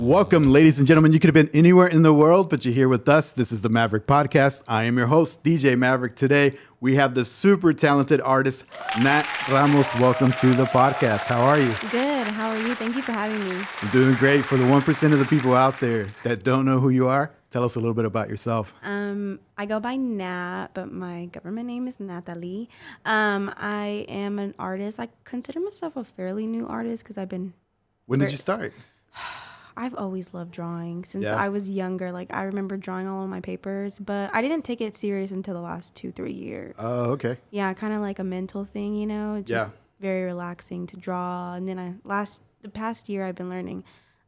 Welcome, ladies and gentlemen. You could have been anywhere in the world, but you're here with us. This is the Maverick Podcast. I am your host, DJMaverick. Today, we have the super talented artist, Nat Ramos. Welcome to the podcast. How are you? Good. How are you? Thank you for having me. I'm doing great. For the 1% of the people out there that don't know who you are, tell us a little bit about yourself. I go by Nat, but my government name is Natalie. I am an artist. I consider myself a fairly new artist because When did you start? I've always loved drawing since I was younger. Like, I remember drawing all of my papers, but I didn't take it serious until the last 2-3 years. Oh, okay. Yeah, kind of like a mental thing, you know? Just very relaxing to draw. And then the past year, I've been learning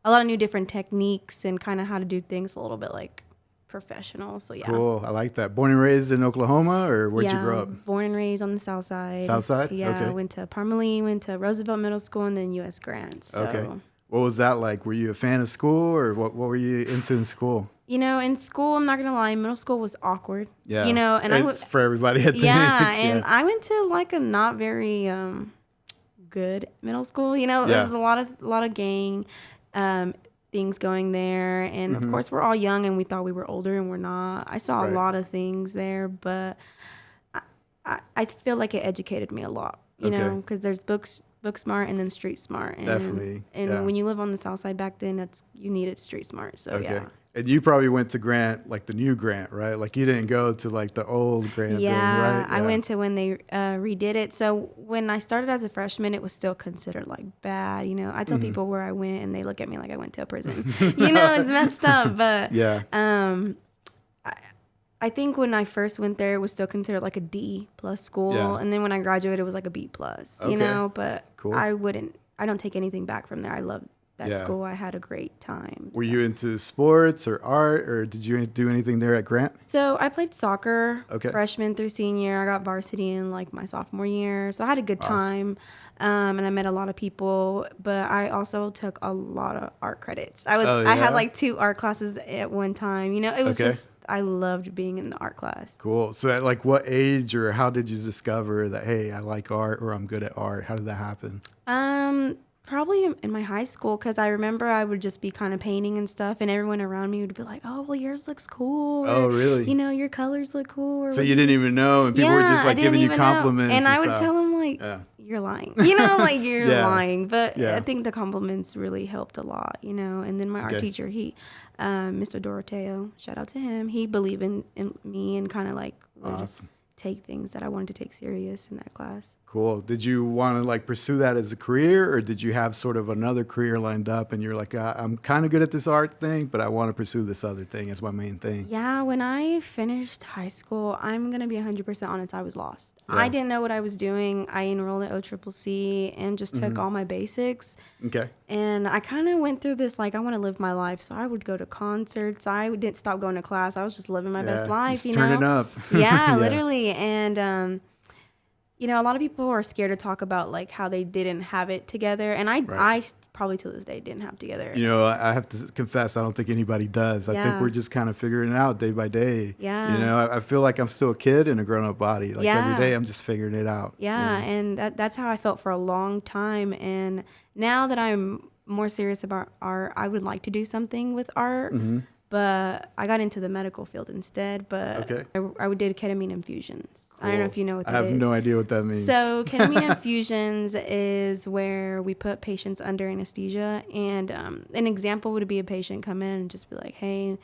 a lot of new different techniques and kind of how to do things a little bit like professional. So, yeah. Cool. I like that. Born and raised in Oklahoma, or where'd you grow up? Born and raised on the South Side. South Side? Yeah, Okay. I went to Parmalee, went to Roosevelt Middle School, and then U.S. Grant. So. Okay. What was that like? Were you a fan of school, or what were you into in school? You know, in school, I'm not going to lie, middle school was awkward. Yeah. You know, and it's for everybody, I think. Yeah, and I went to like a not very good middle school. You know, there was a lot of gang things going there. And of course, we're all young and we thought we were older and we're not. I saw a lot of things there, but I feel like it educated me a lot, you know, because there's book smart and then street smart. And, Definitely. And when you live on the South Side back then, you needed street smart. So, yeah. And you probably went to Grant, like the new Grant, right? Like you didn't go to like the old Grant building, right? Yeah, I went to when they redid it. So when I started as a freshman, it was still considered like bad. You know, I tell people where I went and they look at me like I went to a prison. You know, it's messed up. But I think when I first went there, it was still considered like a D+ school. Yeah. And then when I graduated, it was like a B+, you know, but cool. I don't take anything back from there. I loved that school. I had a great time. Were you into sports or art, or did you do anything there at Grant? So I played soccer freshman through senior. I got varsity in like my sophomore year. So I had a good time. And I met a lot of people, but I also took a lot of art credits. I had like 2 art classes at one time. You know, it was just, I loved being in the art class. Cool. So at like what age or how did you discover that, hey, I like art or I'm good at art? How did that happen? Probably in my high school, because I remember I would just be kind of painting and stuff, and everyone around me would be like, oh, well, yours looks cool. Or, oh, really? You know, your colors look cool. Or so you didn't even know, and people were just like giving you compliments. And I would tell them like, you're lying. You know, like you're lying. But I think the compliments really helped a lot, you know. And then my art teacher, Mr. Doroteo, shout out to him. He believed in me and kind of like take things that I wanted to take serious in that class. Cool. Did you want to like pursue that as a career, or did you have sort of another career lined up and you're like, I'm kind of good at this art thing, but I want to pursue this other thing as my main thing? Yeah. When I finished high school, I'm going to be 100% honest, I was lost. Yeah. I didn't know what I was doing. I enrolled at OCCC and just took all my basics. Okay. And I kind of went through this, like, I want to live my life. So I would go to concerts. I didn't stop going to class. I was just living my best life, just turning up. Yeah, literally. And, you know, a lot of people are scared to talk about like how they didn't have it together. And I probably to this day didn't have it together. You know, I have to confess, I don't think anybody does. I think we're just kind of figuring it out day by day. Yeah. You know, I feel like I'm still a kid in a grown up body. Like every day I'm just figuring it out. Yeah. And that's how I felt for a long time. And now that I'm more serious about art, I would like to do something with art. Mm-hmm. But I got into the medical field instead. But I did ketamine infusions. Cool. I don't know if you know what that is. I have no idea what that means. So ketamine infusions is where we put patients under anesthesia. And an example would be a patient come in and just be like, hey,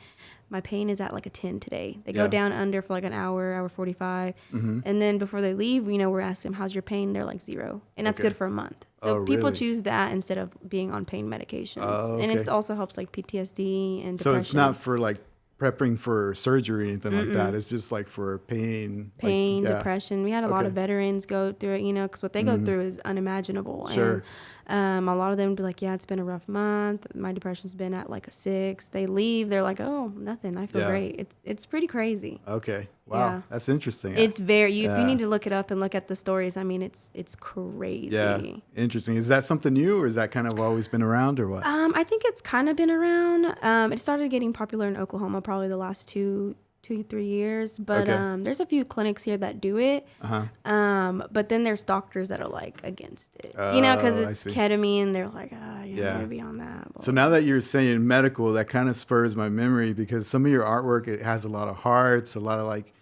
my pain is at like a 10 today. They go down under for like an hour 45. Mm-hmm. And then before they leave, you know, we're asking them, how's your pain? They're like 0. And that's good for a month. So people choose that instead of being on pain medications. And it also helps like PTSD and depression. So it's not for like prepping for surgery or anything like that. It's just like for pain. Depression. We had a lot of veterans go through it, you know, because what they go through is unimaginable. Sure. And a lot of them would be like, yeah, it's been a rough month. My depression's been at like a 6. They leave. They're like, oh, nothing. I feel great. It's pretty crazy. Okay. Wow. Yeah. That's interesting. It's very, if you need to look it up and look at the stories, I mean, it's crazy. Yeah. Interesting. Is that something new, or is that kind of always been around, or what? I think it's kind of been around. It started getting popular in Oklahoma probably the last 2-3 years, but there's a few clinics here that do it. But then there's doctors that are like against it, you know, because it's ketamine. They're like, I'm gonna be on that. So now that you're saying medical, that kind of spurs my memory because some of your artwork, it has a lot of hearts, a lot of like,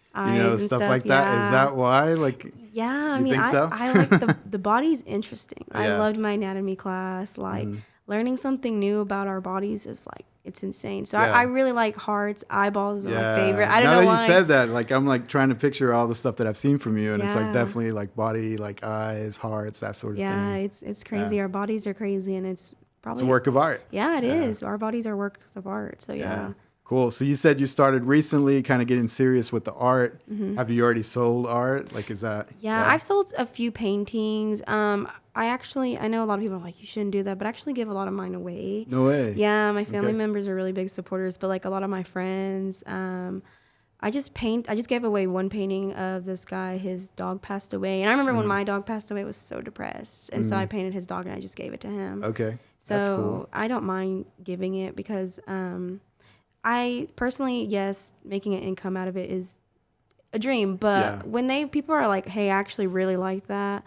stuff like that. Is that why? Like, yeah, I you mean, think so? I like the body's interesting. I Yeah. loved my anatomy class. Like learning something new about our bodies is like, it's insane. So I really like hearts, eyeballs are my favorite. I don't know why. Now that you said that, like I'm like trying to picture all the stuff that I've seen from you, and it's like definitely like body, like eyes, hearts, that sort of thing. Yeah, it's crazy. Our bodies are crazy, and it's probably It's a work of art. Yeah, it is. Our bodies are works of art. So yeah. Cool. So you said you started recently, kind of getting serious with the art. Have you already sold art? Like, is that? Yeah, I've sold a few paintings. I know a lot of people are like, you shouldn't do that, but I actually give a lot of mine away. No way. Yeah, my family members are really big supporters, but like a lot of my friends, I just gave away one painting of this guy. His dog passed away, and I remember when my dog passed away, I was so depressed, and so I painted his dog and I just gave it to him. Okay, so that's cool. I don't mind giving it because I personally, yes, making an income out of it is a dream, but when people are like, hey, I actually really like that,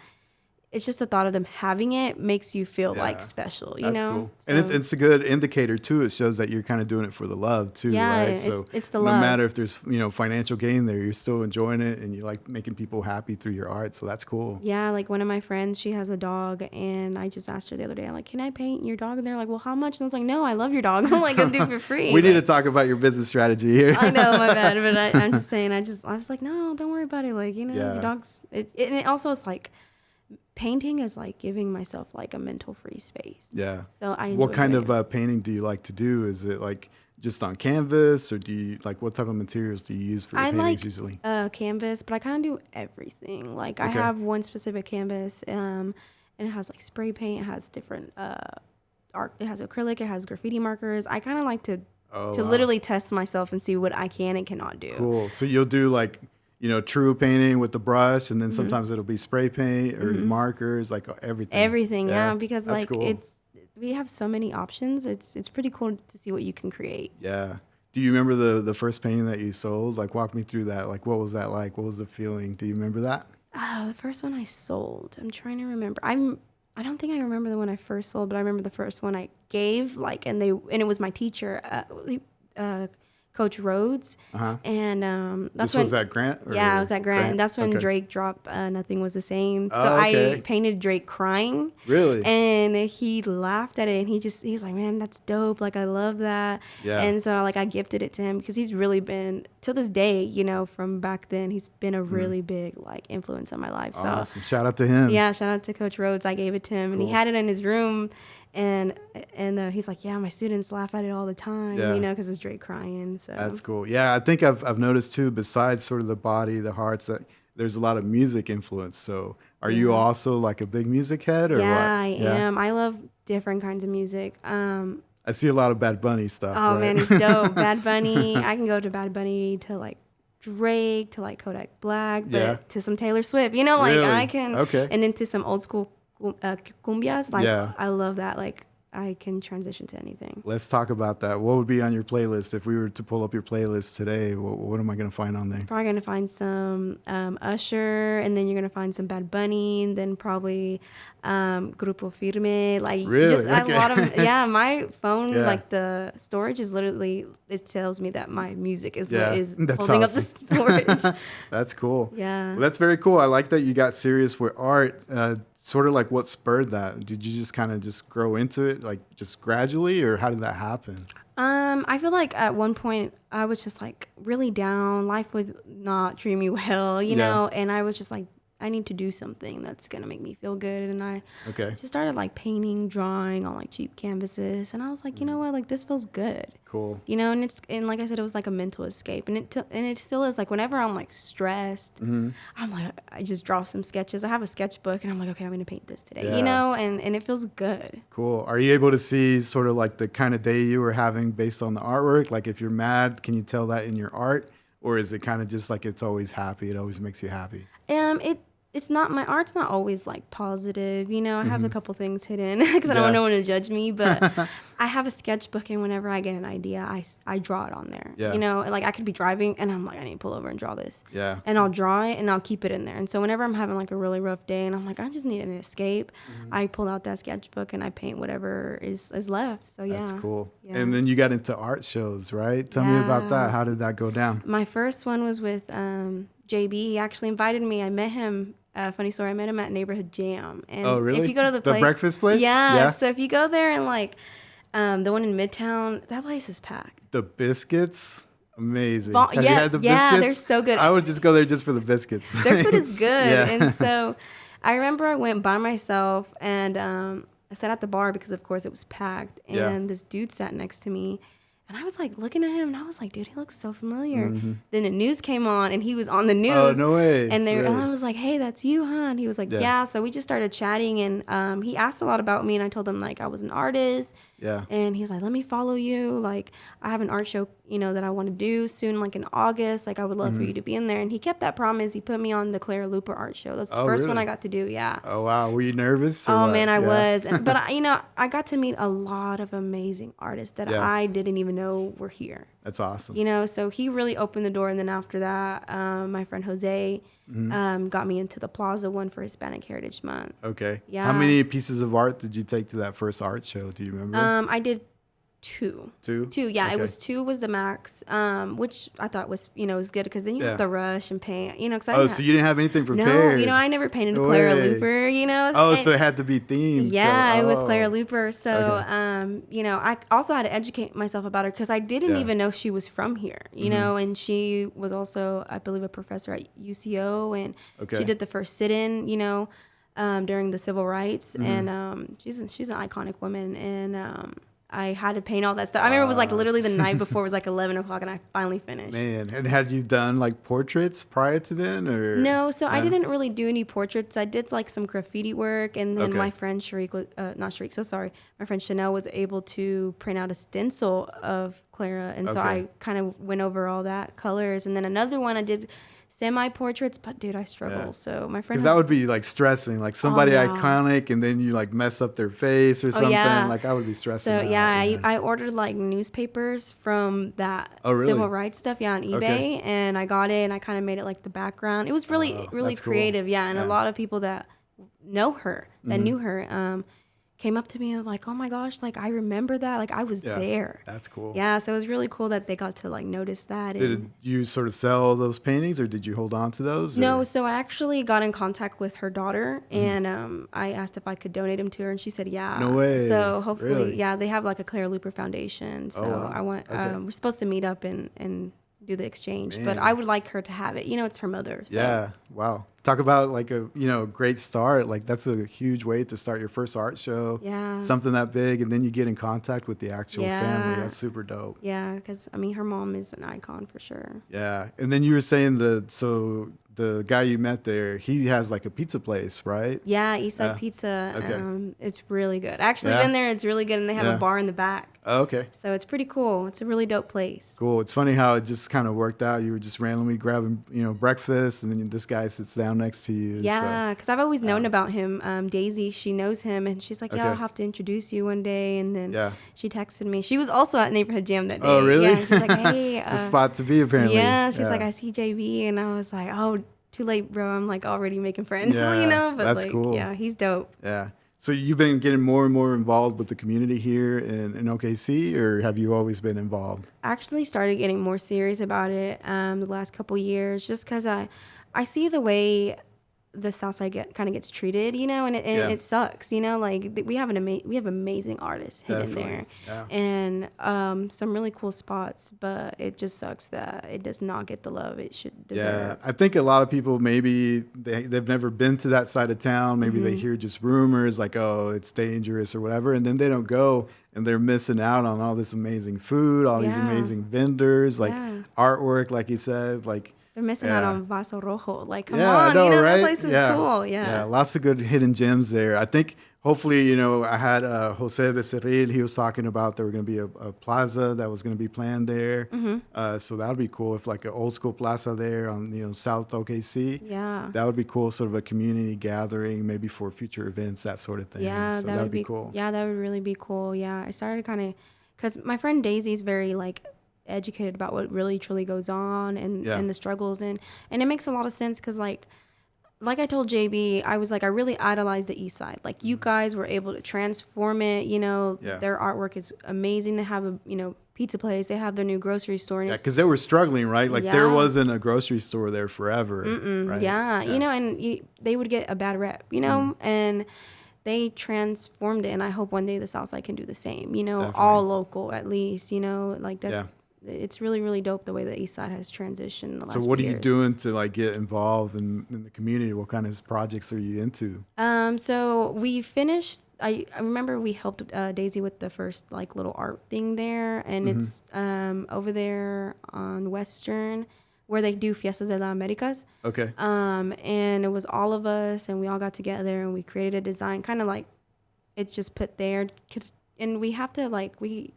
it's just the thought of them having it makes you feel like special, you know? Cool. So, and it's a good indicator too. It shows that you're kind of doing it for the love too, right? So it's the no love. matter if there's, financial gain there, you're still enjoying it and you like making people happy through your art. So that's cool. Yeah. Like one of my friends, she has a dog and I just asked her the other day, I'm like, can I paint your dog? And they're like, well, how much? And I was like, no, I love your dog. I'm like, I'll do it for free. We need to talk about your business strategy here. I know, my bad. But I'm just saying, I was like, no, don't worry about it. Like, your dog's, and it also is like, painting is like giving myself like a mental free space. Yeah. So I enjoy What kind of painting do you like to do? Is it like just on canvas, or do you like what type of materials do you use for your paintings usually? Canvas, but I kind of do everything. Like I have one specific canvas, and it has like spray paint. It has different art. It has acrylic. It has graffiti markers. I kind of like to literally test myself and see what I can and cannot do. Cool. So you'll do like, true painting with the brush, and then sometimes it'll be spray paint or markers, like everything. Everything, because that's like cool. we have so many options. It's pretty cool to see what you can create. Yeah. Do you remember the first painting that you sold? Like walk me through that. Like what was that like? What was the feeling? Do you remember that? The first one I sold. I'm trying to remember. I don't think I remember the one I first sold, but I remember the first one I gave. Like, and it was my teacher, Coach Rhodes, and that's was at Grant? Yeah, I was at Grant. And that's when Drake dropped Nothing Was the Same. So I painted Drake crying. Really? And he laughed at it, and he's like, man, that's dope. Like, I love that. Yeah. And so like I gifted it to him because he's really been, till this day, from back then, he's been a really big like influence on my life. So awesome. Shout out to him. Yeah, shout out to Coach Rhodes. I gave it to him, and he had it in his room. And he's like, yeah, my students laugh at it all the time, because it's Drake crying. So that's cool. Yeah, I think I've noticed too, besides sort of the body, the hearts, that there's a lot of music influence. So are you also like a big music head or what? I am. I love different kinds of music. I see a lot of Bad Bunny stuff. Oh, right? man, he's dope. Bad Bunny. I can go to Bad Bunny to like Drake, to like Kodak Black, but to some Taylor Swift. Like really? I can. Okay. And into some old school cumbias, like I love that. Like I can transition to anything. Let's talk about that. What would be on your playlist if we were to pull up your playlist today? What am I going to find on there? Probably going to find some Usher, and then you're going to find some Bad Bunny, and then probably Grupo Firme. Like really? Just a lot of my phone, like the storage is literally, it tells me that my music is what is holding up the storage. That's cool. Yeah. Well, that's very cool. I like that you got serious with art. Sort of like what spurred that? Did you just kind of just grow into it, like just gradually, or how did that happen? I feel like at one point I was just like really down. Life was not treating me well, you know, and I was just like, I need to do something that's going to make me feel good. And I just started like painting, drawing on like cheap canvases. And I was like, you know what, like this feels good. Cool. And like I said, it was like a mental escape. And it still is. Like whenever I'm like stressed, I'm like, I just draw some sketches. I have a sketchbook and I'm like, okay, I'm going to paint this today, and it feels good. Cool. Are you able to see sort of like the kind of day you were having based on the artwork? Like if you're mad, can you tell that in your art? Or is it kind of just like it's always happy? It always makes you happy? it's not, my art's not always like positive, you know. I have a couple things hidden because I don't want no one to judge me, but I have a sketchbook, and whenever I get an idea, I draw it on there. You know, and like I could be driving and I'm like, I need to pull over and draw this. And I'll draw it and I'll keep it in there. And so whenever I'm having like a really rough day and I'm like, I just need an escape, I pull out that sketchbook and I paint whatever is left. So yeah. That's cool. And then you got into art shows, right? Tell me about that. How did that go down? My first one was with JB. He actually invited me. I met him. Funny story. I met him at Neighborhood Jam. And oh, really? If you go to the place, breakfast place? Yeah. So if you go there and like the one in Midtown, that place is packed. The biscuits, amazing. Have you had the biscuits? Yeah, they're so good. I would just go there just for the biscuits. Their food is good. And so I remember I went by myself and I sat at the bar because of course it was packed. And this dude sat next to me. And I was like looking at him and I was like, dude, he looks so familiar. Then the news came on and he was on the news. Oh, no way. And really? I was like, hey, that's you, huh? And he was like, yeah. So we just started chatting and he asked a lot about me and I told him like I was an artist. And he's like, let me follow you. Like I have an art show, you know, that I want to do soon, like in August. Like I would love for you to be in there. And he kept that promise. He put me on the Clara Luper art show. That's the first one I got to do. Yeah. Oh, wow. Were you nervous? Oh, man, I was. But, you know, I got to meet a lot of amazing artists that I didn't even know were here. That's awesome. You know, so he really opened the door. And then after that, my friend Jose got me into the Plaza one for Hispanic Heritage Month. Okay. Yeah. How many pieces of art did you take to that first art show? Do you remember? I did two. Yeah. Okay. It was 2 was the max, which I thought was, you know, was good because then you have to rush and paint, you know. So you didn't have anything prepared? No, you know, I never painted Clara Luper, you know. Oh, so it had to be themed. Yeah, it was Clara Luper. So, you know, I also had to educate myself about her because I didn't even know she was from here, you know, and she was also, I believe, a professor at UCO, and she did the first sit-in, you know, during the civil rights, and she's an iconic woman, and I had to paint all that stuff. I remember it was like literally the night before. It was like 11 o'clock and I finally finished. Man, and had you done like portraits prior to then? Or no, so I didn't really do any portraits. I did like some graffiti work. And then my friend Shariq was, not Shariq, so sorry. My friend Chanel was able to print out a stencil of Clara. And so I kind of went over all that colors. And then another one I did semi-portraits, but dude, I struggle. So my friend, because that would be like stressing, like somebody iconic, and then you like mess up their face or something. Like I would be stressing. So I ordered like newspapers from that civil rights stuff, on eBay, and I got it, and I kind of made it like the background. It was really creative, cool. And a lot of people that know her, that knew her, came up to me and was like, oh my gosh, like I remember that, like I was there. That's cool. Yeah, so it was really cool that they got to like notice that. Did you sort of sell those paintings, or did you hold on to those? No, so I actually got in contact with her daughter, and I asked if I could donate them to her, and she said yeah. No way. So hopefully, they have like a Clara Luper Foundation. So I want. We're supposed to meet up and do the exchange, but I would like her to have it. You know, it's her mother. So. Yeah. Wow. Talk about like a great start. Like that's a huge way to start your first art show. Yeah. Something that big, and then you get in contact with the actual family. That's super dope. Yeah, because I mean, her mom is an icon for sure. Yeah, and then you were saying the guy you met there, he has like a pizza place, right? Yeah, Eastside Pizza. Okay. It's really good. I actually been there. It's really good, and they have a bar in the back. Oh, okay. So it's pretty cool. It's a really dope place. Cool. It's funny how it just kind of worked out. You were just randomly grabbing, breakfast, and then this guy sits down next to you. Yeah, because I've always known about him. Daisy, she knows him, and she's like, I'll have to introduce you one day. And then she texted me. She was also at Neighborhood Jam that day. Oh, really? Yeah, she's like, hey. It's a spot to be, apparently. Yeah, she's like, I see JB, and I was like, oh, too late, bro. I'm like already making friends, But that's like, cool. Yeah, he's dope. Yeah. So you've been getting more and more involved with the community here in OKC, or have you always been involved? I actually started getting more serious about it the last couple years, just because I see the way the Southside kind of gets treated, and it sucks, like we have amazing artists hidden there, and some really cool spots, but it just sucks that it does not get the love it should deserve. I think a lot of people, maybe they've never been to that side of town. Maybe they hear just rumors like, oh, it's dangerous or whatever, and then they don't go, and they're missing out on all this amazing food, all these amazing vendors, like artwork, like you said, like. They're missing out on Vaso Rojo. Like, come on, I know, right? That place is cool. Yeah, lots of good hidden gems there. I think hopefully, you know, I had Jose Becerril. He was talking about there were going to be a plaza that was going to be planned there. So that would be cool if like an old school plaza there on, you know, South OKC. Yeah. That would be cool. Sort of a community gathering, maybe for future events, that sort of thing. Yeah, So that would be cool. Yeah, that would really be cool. Yeah, I started kind of, because my friend Daisy's very like educated about what really truly goes on and the struggles, and it makes a lot of sense because like I told JB, I was like, I really idolized the East Side. Like, you guys were able to transform it. You know, their artwork is amazing. They have a, you know, pizza place. They have their new grocery store. And because they were struggling, right? Like, there wasn't a grocery store there forever. Right? Yeah, you know, and they would get a bad rep, you know, and they transformed it. And I hope one day the Southside can do the same, you know, definitely. All local at least, you know, like that. Yeah. It's really, really dope the way the East Side has transitioned the last few years. So what are you doing to like get involved in the community? What kind of projects are you into? So we finished, I remember we helped Daisy with the first like little art thing there. And it's over there on Western where they do Fiestas de las Americas. Okay. And it was all of us and we all got together and we created a design kind of like it's just put there. And we have to like, we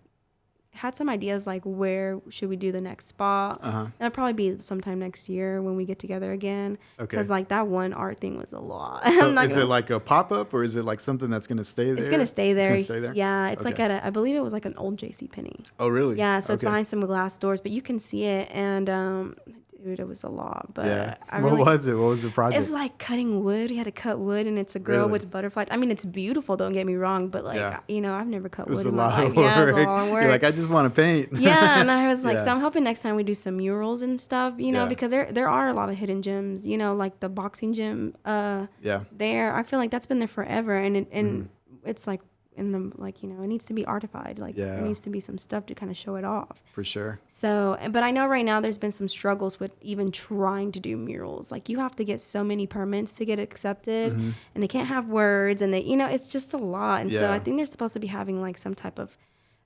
had some ideas like where should we do the next spot. That'll probably be sometime next year when we get together again. Okay. Because like that one art thing was a lot. So is it like a pop-up or is it like something that's going to stay there? It's going to stay there. It's gonna stay there? Yeah. It's like I believe it was like an old JCPenney. Oh, really? Yeah. So it's behind some glass doors, but you can see it. And dude, it was a lot. But yeah. What was it? What was the project? It's like cutting wood. You had to cut wood, and it's a girl with butterflies. I mean, it's beautiful. Don't get me wrong, but like you know, I've never cut wood in my life. Yeah, it was a lot of work. You're like, I just want to paint. Yeah, and I was like, so I'm hoping next time we do some murals and stuff, you know, because there are a lot of hidden gems, you know, like the boxing gym. There, I feel like that's been there forever, and it's like. In the like, you know, it needs to be artified. Like there needs to be some stuff to kind of show it off. For sure. So, but I know right now there's been some struggles with even trying to do murals. Like you have to get so many permits to get accepted, and they can't have words, and they, you know, it's just a lot. And so I think they're supposed to be having like some type of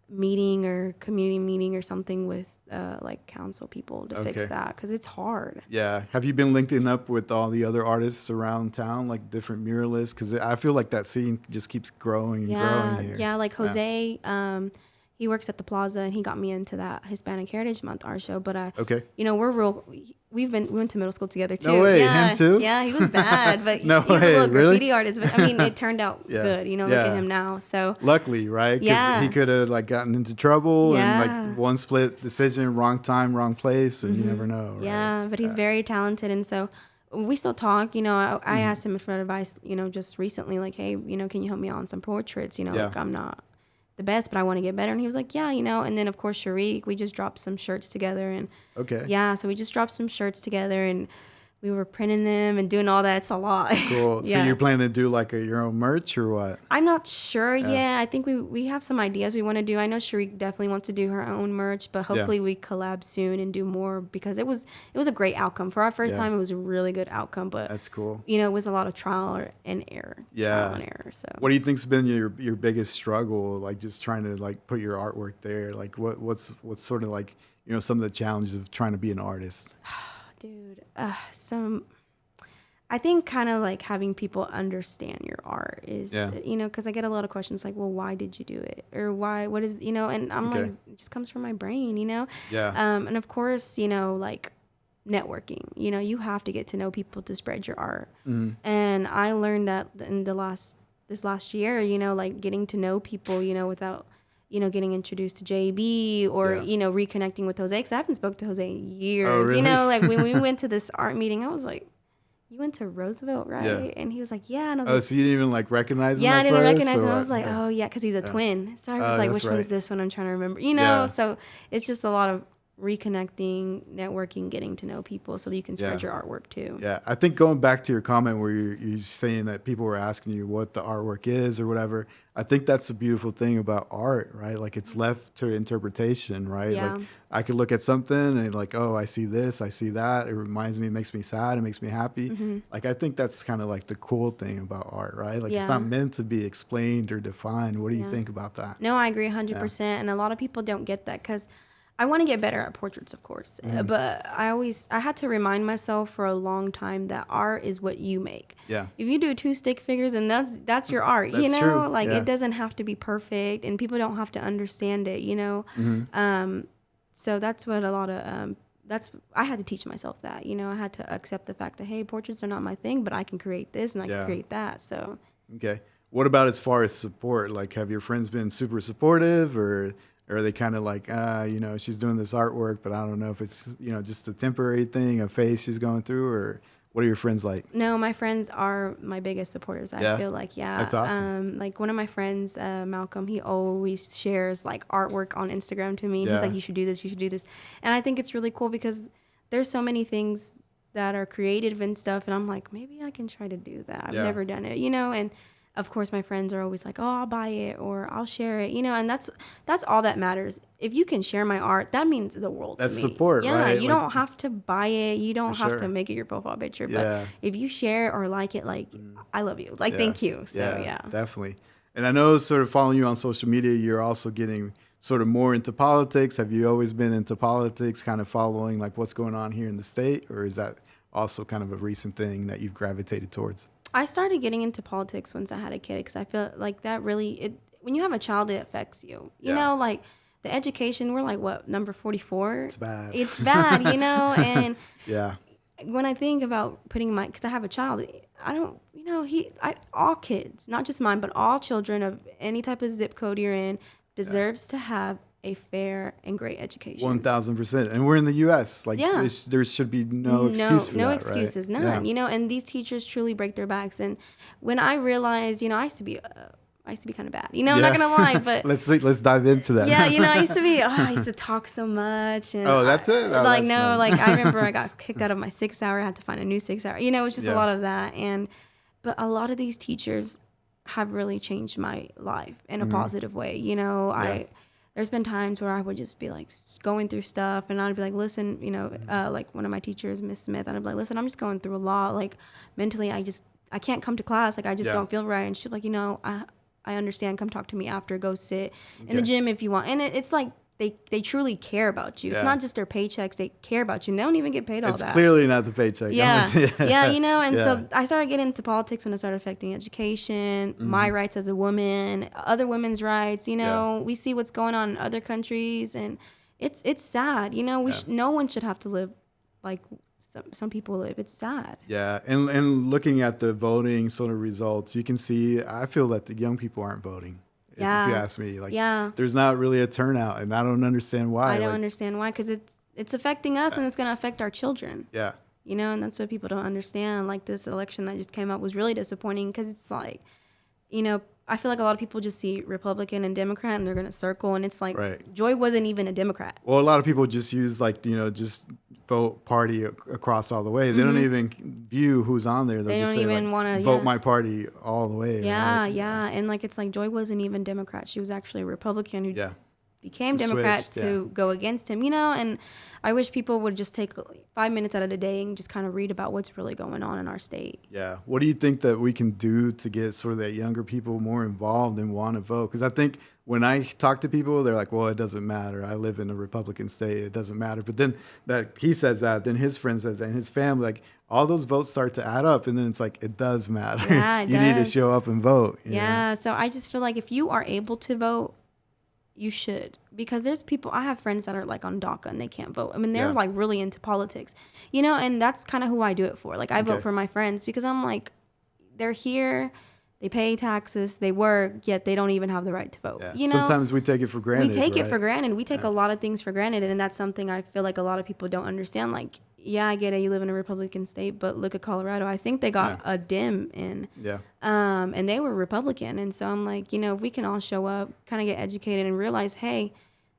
meeting or community meeting or something with like council people to fix that because it's hard. Yeah. Have you been linking up with all the other artists around town, like different muralists? Because I feel like that scene just keeps growing and growing here. Yeah, like Jose, he works at the Plaza and he got me into that Hispanic Heritage Month art show. But you know, we went to middle school together too. No way, him too? Yeah, he was bad, but no he was way, a little graffiti really? artist. But I mean, it turned out good. You know, look at him now. So luckily, right? Because he could have like gotten into trouble and like one split decision, wrong time, wrong place, and you never know. Right? Yeah, but he's very talented, and so we still talk. You know, I asked him for advice. You know, just recently, like, hey, you know, can you help me on some portraits? You know, like I'm not the best, but I want to get better. And he was like, yeah, you know. And then of course Sharik, we just dropped some shirts together, and so we just dropped some shirts together, and we were printing them and doing all that. It's a lot. Cool. So you're planning to do like your own merch or what? I'm not sure yet. I think we have some ideas we want to do. I know Sharik definitely wants to do her own merch, but hopefully we collab soon and do more because it was a great outcome. For our first time, it was a really good outcome. But that's cool. You know, it was a lot of trial and error. Trial and error. So what do you think's been your biggest struggle? Like just trying to like put your artwork there. Like what's sort of like, you know, some of the challenges of trying to be an artist? Dude, I think kind of like having people understand your art is, you know, because I get a lot of questions like, well, why did you do it? Or what is, you know, and I'm like, it just comes from my brain, you know? Yeah. And of course, you know, like networking, you know, you have to get to know people to spread your art. And I learned that in this last year, you know, like getting to know people, you know, without, you know, getting introduced to JB or, you know, reconnecting with Jose. Because I haven't spoke to Jose in years. Oh, really? You know, like when we went to this art meeting, I was like, you went to Roosevelt, right? Yeah. And he was like, yeah. And I was like, so you didn't even like recognize him? Yeah, I didn't first, recognize him. or? I was like, oh, yeah, because he's a twin. So I was like, which one's this one? I'm trying to remember. You know, so it's just a lot of reconnecting, networking, getting to know people so that you can spread your artwork too. Yeah, I think going back to your comment where you're saying that people were asking you what the artwork is or whatever, I think that's the beautiful thing about art, right? Like it's left to interpretation, right? Yeah. Like I could look at something and like, oh, I see this, I see that. It reminds me, it makes me sad, it makes me happy. Like I think that's kind of like the cool thing about art, right? Like it's not meant to be explained or defined. What do you think about that? No, I agree 100%. And a lot of people don't get that because I want to get better at portraits, of course, but I had to remind myself for a long time that art is what you make. Yeah. If you do 2 stick figures, and that's your art, That's you know, true. like Yeah. it doesn't have to be perfect, and people don't have to understand it, you know. So that's what a lot of I had to teach myself that, you know, I had to accept the fact that, hey, portraits are not my thing, but I can create this and I can create that. So okay. What about as far as support? Like, have your friends been super supportive, or are they kind of like, you know, she's doing this artwork, but I don't know if it's, you know, just a temporary thing, a phase she's going through, or what are your friends like? no, my friends are my biggest supporters. I feel like, That's awesome. like one of my friends, Malcolm, he always shares like artwork on Instagram to me. And he's like, you should do this, you should do this. And I think it's really cool because there's so many things that are creative and stuff. And I'm like, maybe I can try to do that. I've never done it, you know? And of course, my friends are always like, oh, I'll buy it or I'll share it, you know, and that's all that matters. If you can share my art, that means the world to me. That's support, yeah, right? You Like, don't have to buy it. You don't have sure. to make it your profile picture. Yeah. But if you share it or like it, like, I love you. Like, thank you. So, yeah. Definitely. And I know, sort of following you on social media, you're also getting sort of more into politics. Have you always been into politics, kind of following like what's going on here in the state, or is that also kind of a recent thing that you've gravitated towards? I started getting into politics once I had a kid because I feel like that really, when you have a child, it affects you. You know, like the education, we're like, what, number 44? It's bad. It's bad, you know? And Yeah. when I think about putting because I have a child, I don't, you know, all kids, not just mine, but all children of any type of zip code you're in deserves to have a fair and great education. 1,000%. And we're in the U.S. Like, there should be no excuse for that, no excuses, right? none. You know, and these teachers truly break their backs. And when I realized, you know, I used to be kind of bad. You know, I'm not gonna lie, but let's dive into that. Yeah, you know, I used to talk so much. And that's it. Oh, like that's no, like I remember I got kicked out of my 6 hour. I had to find a new 6 hour. You know, it's just a lot of that. But a lot of these teachers have really changed my life in a positive way. You know, there's been times where I would just be like going through stuff and I'd be like, listen, you know, like one of my teachers, Miss Smith, I'd be like, listen, I'm just going through a lot. Like mentally, I can't come to class. Like I just don't feel right. And she's like, you know, I understand. Come talk to me after. Go sit in the gym if you want. And it's like they truly care about you. It's not just their paychecks. They care about you. And they don't even get paid all that. It's clearly not the paycheck. Yeah. You know. And so I started getting into politics when it started affecting education, my rights as a woman, other women's rights. You know, we see what's going on in other countries, and it's sad. You know, no one should have to live like some people live. It's sad. Yeah, and looking at the voting sort of results, you can see, I feel that the young people aren't voting. If you ask me, like, there's not really a turnout, and I don't understand why. I don't understand why, because it's affecting us, and it's going to affect our children. Yeah. You know, and that's what people don't understand. Like, this election that just came up was really disappointing, because it's like, you know, I feel like a lot of people just see Republican and Democrat, and they're going to circle, and it's like, Joy wasn't even a Democrat. Well, a lot of people just use, like, you know, just vote party across all the way. They don't even view who's on there. They just don't even want to vote my party all the way. Yeah, right? And like, it's like Joy wasn't even Democrat. She was actually a Republican who became Democrat to go against him, you know. And I wish people would just take 5 minutes out of the day and just kind of read about what's really going on in our state. Yeah. What do you think that we can do to get sort of that younger people more involved and want to vote? Because I think when I talk to people, they're like, well, it doesn't matter. I live in a Republican state. It doesn't matter. But then that he says that, then his friend says that, and his family, like, all those votes start to add up. And then it's like, it does matter. Yeah, you need to show up and vote. Yeah. So I just feel like if you are able to vote, you should, because there's people, I have friends that are like on DACA and they can't vote. I mean, they're like really into politics, you know, and that's kind of who I do it for. Like, I vote for my friends because I'm like, they're here, they pay taxes, they work, yet they don't even have the right to vote. Yeah. You know, sometimes we take it for granted. We take it for granted. We take a lot of things for granted. And that's something I feel like a lot of people don't understand. Like, yeah, I get it. You live in a Republican state, but look at Colorado. I think they got a Dem in. Yeah. And they were Republican. And so I'm like, you know, if we can all show up, kind of get educated and realize, hey,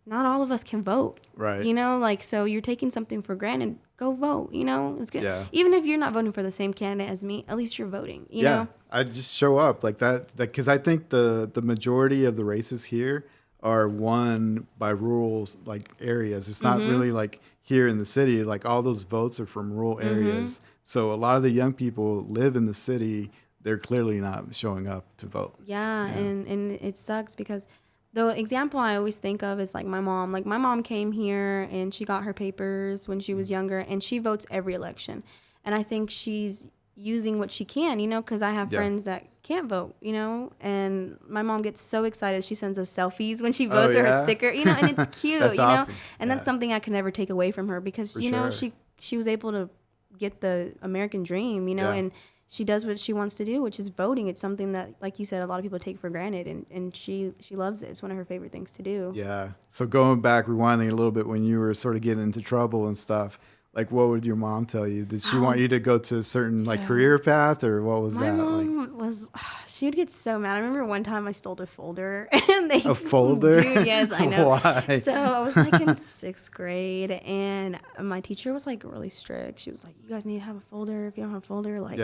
not all of us can vote. Right. You know, like, so you're taking something for granted. Go vote, you know? It's good. Yeah. Even if you're not voting for the same candidate as me, at least you're voting, you know? I just show up like that, because I think the majority of the races here are won by rural, like, areas. It's not really like here in the city. Like, all those votes are from rural areas. So a lot of the young people live in the city. They're clearly not showing up to vote. Yeah. And it sucks because The example I always think of is like my mom. Like my mom came here and she got her papers when she was younger, and she votes every election. And I think she's using what she can, you know, because I have friends that can't vote, you know, and my mom gets so excited. She sends us selfies when she votes or her sticker, you know, and it's cute, That's you awesome. know, and that's something I can never take away from her because, you know, she was able to get the American dream, you know, and she does what she wants to do, which is voting. It's something that, like you said, a lot of people take for granted, and she loves it. It's one of her favorite things to do. Yeah. So going back, rewinding a little bit, when you were sort of getting into trouble and stuff, like what would your mom tell you? Did she want you to go to a certain like career path, or what was My that? mom was, she would get so mad. I remember one time I stole a folder and they A folder? Dude, yes, I know. Why? So I was like in 6th grade, and my teacher was like really strict. She was like, "You guys need to have a folder. If you don't have a folder, like,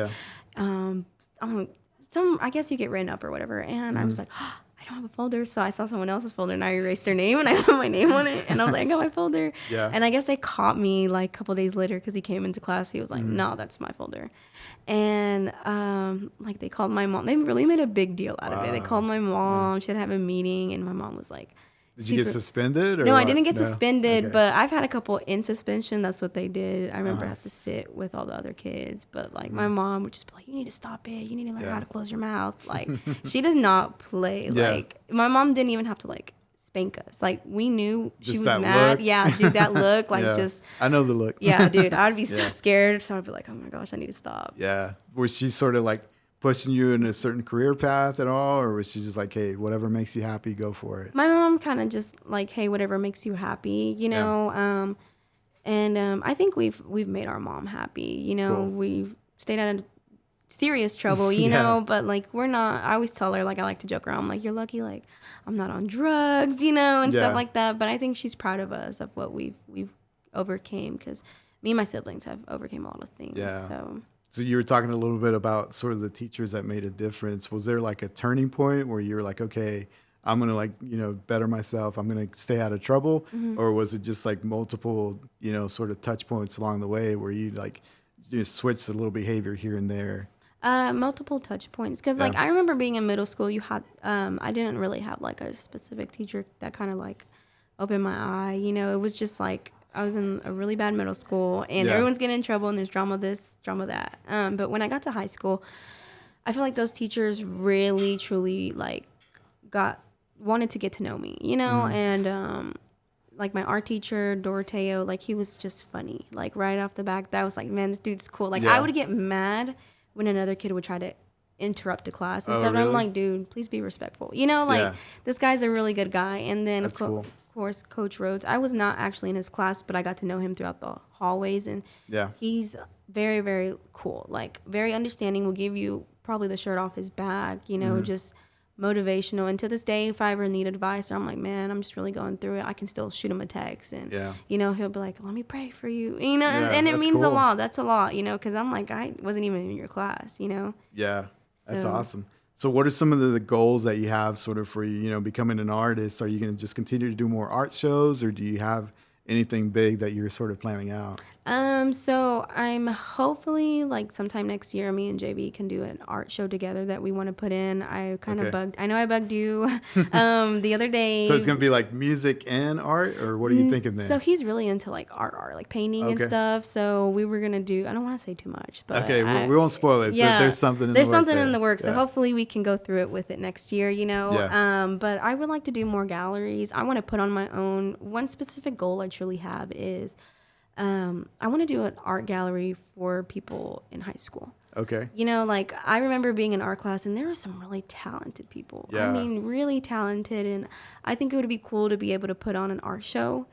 I guess you get written up or whatever." And I was like, oh, I don't have a folder. So I saw someone else's folder and I erased their name and I put my name on it. And I was like, I got my folder. Yeah. And I guess they caught me like a couple days later because he came into class. He was like, no, that's my folder. And like they called my mom. They really made a big deal out of it. They called my mom. She had to have a meeting, and my mom was like, Did you get suspended? Or no, what? I didn't get suspended, Okay. but I've had a couple in suspension. That's what they did. I remember I have to sit with all the other kids, but like my mom would just be like, "You need to stop it. You need to learn how to close your mouth." Like she does not play. Like my mom didn't even have to like spank us. Like we knew Just she was that mad. look. Yeah, dude, that look. Like just I know the look. yeah, dude. I'd be so scared. So I'd be like, "Oh my gosh, I need to stop." Yeah. Was she sort of like pushing you in a certain career path at all, or was she just like, hey, whatever makes you happy, go for it? My mom kind of just like, hey, whatever makes you happy, you know. I think we've made our mom happy, you know. Cool. We've stayed out of serious trouble, you know, but like we're not. I always tell her, like, I like to joke around, I'm like, you're lucky, like I'm not on drugs, you know, and stuff like that. But I think she's proud of us of what we've overcame, because me and my siblings have overcame a lot of things. So you were talking a little bit about sort of the teachers that made a difference. Was there like a turning point where you were like, okay, I'm going to like, you know, better myself. I'm going to stay out of trouble. Or was it just like multiple, you know, sort of touch points along the way where you like you switched a little behavior here and there? Multiple touch points. Because like I remember being in middle school, you had, I didn't really have like a specific teacher that kind of like opened my eye. You know, it was just like, I was in a really bad middle school, and everyone's getting in trouble, and there's drama this, drama that. But when I got to high school, I feel like those teachers really, truly, like, wanted to get to know me, you know? And, like, my art teacher, Doroteo, like, he was just funny. Like, right off the back, that was like, man, this dude's cool. Like, I would get mad when another kid would try to interrupt a class and stuff. Really? And I'm like, dude, please be respectful. You know, like, this guy's a really good guy. And then, That's cool. Of course, Coach Rhodes. I was not actually in his class, but I got to know him throughout the hallways, and he's very, very cool. Like very understanding. Will give you probably the shirt off his back. You know, just motivational. And to this day, if I ever need advice, or I'm like, man, I'm just really going through it, I can still shoot him a text, and you know, he'll be like, let me pray for you. You know, and it means a lot. That's a lot. You know, because I'm like, I wasn't even in your class. You know. Yeah, that's awesome. So what are some of the goals that you have sort of for, you know, becoming an artist? Are you going to just continue to do more art shows, or do you have anything big that you're sort of planning out? So I'm hopefully like sometime next year, me and JB can do an art show together that we want to put in. I kind of I know I bugged you, the other day. So it's going to be like music and art, or what are you thinking there? So he's really into like art, like painting and stuff. So we were going to do, I don't want to say too much, but okay, we won't spoil it. Yeah, there's something in the works. So hopefully we can go through it with it next year, you know. But I would like to do more galleries. I want to put on my own. One specific goal I truly have is I want to do an art gallery for people in high school. Okay. You know, like I remember being in art class, and there were some really talented people. Yeah. I mean, really talented. And I think it would be cool to be able to put on an art show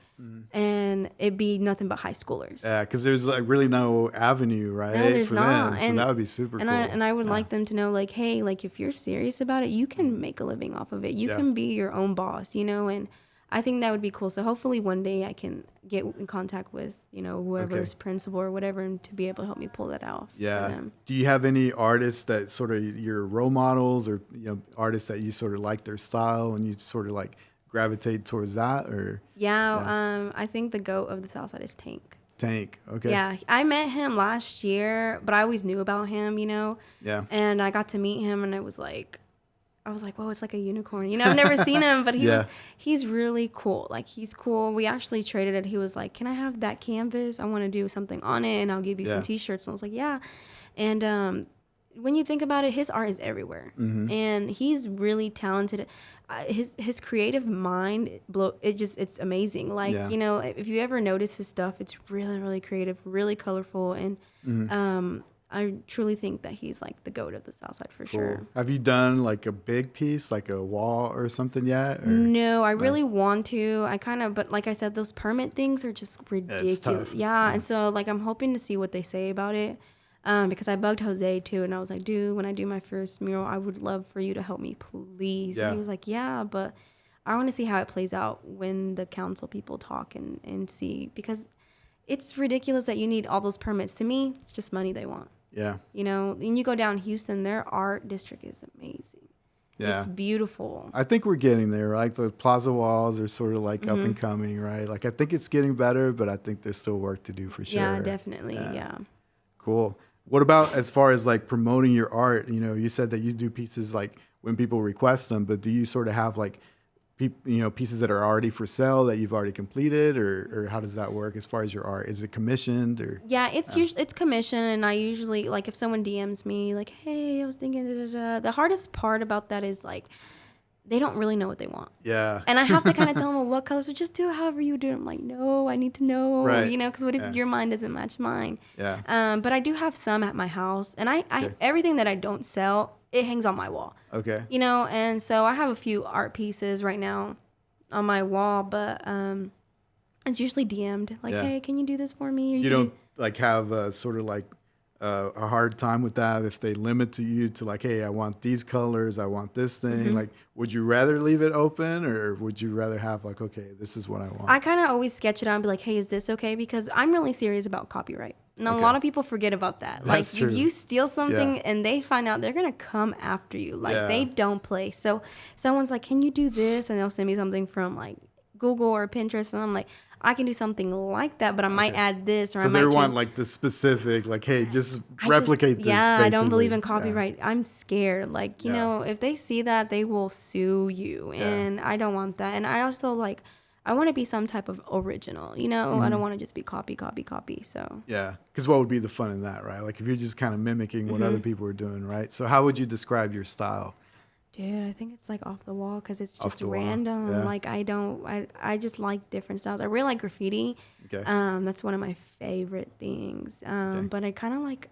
and it'd be nothing but high schoolers. Yeah, because there's like really no avenue, right? No, there's for not. them. So that would be super cool. And I would like them to know, like, hey, like if you're serious about it, you can make a living off of it. You can be your own boss, you know, and I think that would be cool. So hopefully one day I can get in contact with, you know, whoever's principal or whatever, and to be able to help me pull that off. Yeah. For them. Do you have any artists that sort of your role models, or, you know, artists that you sort of like their style and you sort of like gravitate towards that, or? I think the GOAT of the Southside is Tank. Tank. Okay. Yeah. I met him last year, but I always knew about him, you know? Yeah. And I got to meet him, and it was like, I was like, whoa, it's like a unicorn. You know, I've never seen him, but he's really cool. Like, he's cool. We actually traded it. He was like, can I have that canvas? I want to do something on it, and I'll give you some T-shirts. And I was like, yeah. And when you think about it, his art is everywhere, and he's really talented. His creative mind, it's amazing. Like, you know, if you ever notice his stuff, it's really, really creative, really colorful, and I truly think that he's like the GOAT of the South Side for sure. Have you done like a big piece, like a wall or something yet? Or? No, I really want to. But like I said, those permit things are just ridiculous. Tough. Yeah, and so like I'm hoping to see what they say about it. Because I bugged Jose too, and I was like, dude, when I do my first mural, I would love for you to help me, please. And he was like, yeah, but I want to see how it plays out when the council people talk and see, because it's ridiculous that you need all those permits. To me, it's just money they want. Yeah. You know, and you go down Houston, their art district is amazing. Yeah. It's beautiful. I think we're getting there, right? The plaza walls are sort of like up and coming, right? Like, I think it's getting better, but I think there's still work to do for sure. Yeah, definitely. Yeah. Cool. What about as far as like promoting your art? You know, you said that you do pieces like when people request them, but do you sort of have like, pieces that are already for sale that you've already completed, or how does that work as far as your art? Is it commissioned or? Yeah, it's commissioned, and I usually, like, if someone DMs me like, hey, I was thinking the hardest part about that is like they don't really know what they want. Yeah. And I have to kind of tell them, well, what color, so just do it however you do it. I'm like, no, I need to know, you know, because what if your mind doesn't match mine? Yeah. But I do have some at my house, and I everything that I don't sell, it hangs on my wall. Okay. You know, and so I have a few art pieces right now on my wall, but it's usually DM'd, like, hey, can you do this for me? Or you don't like have a sort of like a hard time with that if they limit to you to like, hey, I want these colors, I want this thing. Like, would you rather leave it open, or would you rather have like, okay, this is what I want? I kind of always sketch it out and be like, hey, is this okay? Because I'm really serious about copyright. And a lot of people forget about that. That's like, true. if you steal something and they find out, they're going to come after you. Like, they don't play. So someone's like, can you do this? And they'll send me something from like Google or Pinterest. And I'm like, I can do something like that, but I might add this, or so I might they want like the specific, like, hey, just replicate this. Yeah, basically. I don't believe in copyright. I'm scared. Like, you know, if they see that, they will sue you, and I don't want that. And I also like, I want to be some type of original, you know? I don't want to just be copy. So yeah, because what would be the fun in that, right? Like, if you're just kind of mimicking what other people are doing, right? So how would you describe your style? Dude, I think it's like off the wall because it's just random. Yeah. Like, I just like different styles. I really like graffiti. Okay. That's one of my favorite things. But I kind of like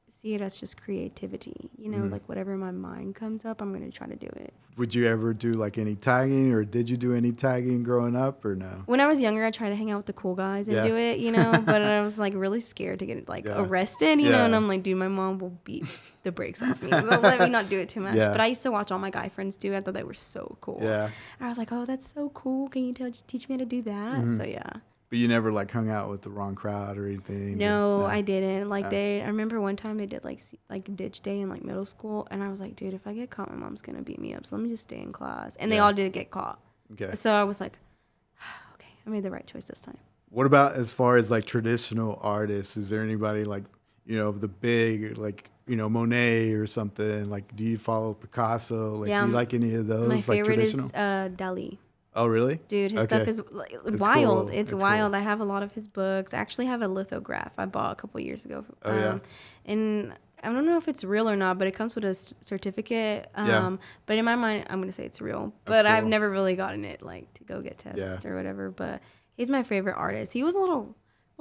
see it as just creativity, you know, like whatever my mind comes up, I'm going to try to do it. Would you ever do like any tagging, or did you do any tagging growing up, or no? When I was younger, I tried to hang out with the cool guys and do it, you know, but I was like really scared to get like arrested, you know, and I'm like, dude, my mom will beat the brakes off me. So let me not do it too much. But I used to watch all my guy friends do it. I thought they were so cool. Yeah. I was like, oh, that's so cool. Can you teach me how to do that? So yeah. But you never like hung out with the wrong crowd or anything? No, I didn't. Like I remember one time they did like ditch day in like middle school, and I was like, dude, if I get caught, my mom's gonna beat me up. So let me just stay in class. And they all did get caught. Okay. So I was like, okay, I made the right choice this time. What about as far as like traditional artists? Is there anybody like, you know, the big, like, you know, Monet or something? Like, do you follow Picasso? Like, do you like any of those? My like favorite traditional? Is Dali. Oh, really? Dude, his stuff is wild. Cool. It's wild. Cool. I have a lot of his books. I actually have a lithograph I bought a couple years ago. And I don't know if it's real or not, but it comes with a certificate. But in my mind, I'm going to say it's real. But I've never really gotten it, like, to go get tested or whatever. But he's my favorite artist. He was a little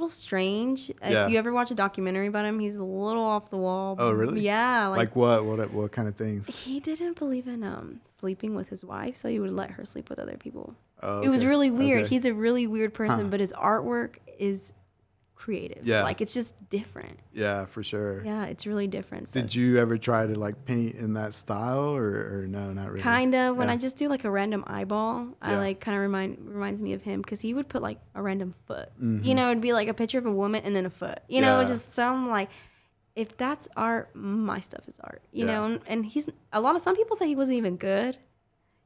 strange. If you ever watch a documentary about him, he's a little off the wall. Oh, really? Yeah. Like what? What kind of things? He didn't believe in sleeping with his wife, so he would let her sleep with other people. Oh, okay. It was really weird. He's a really weird person, but his artwork is creative. Yeah. Like, it's just different. Yeah, for sure. Yeah, it's really different. So. Did you ever try to like paint in that style, or no, not really? Kind of. When I just do like a random eyeball, I like kind of reminds me of him, because he would put like a random foot. You know, it'd be like a picture of a woman and then a foot. You know, just some like, if that's art, my stuff is art. You know, and some people say he wasn't even good.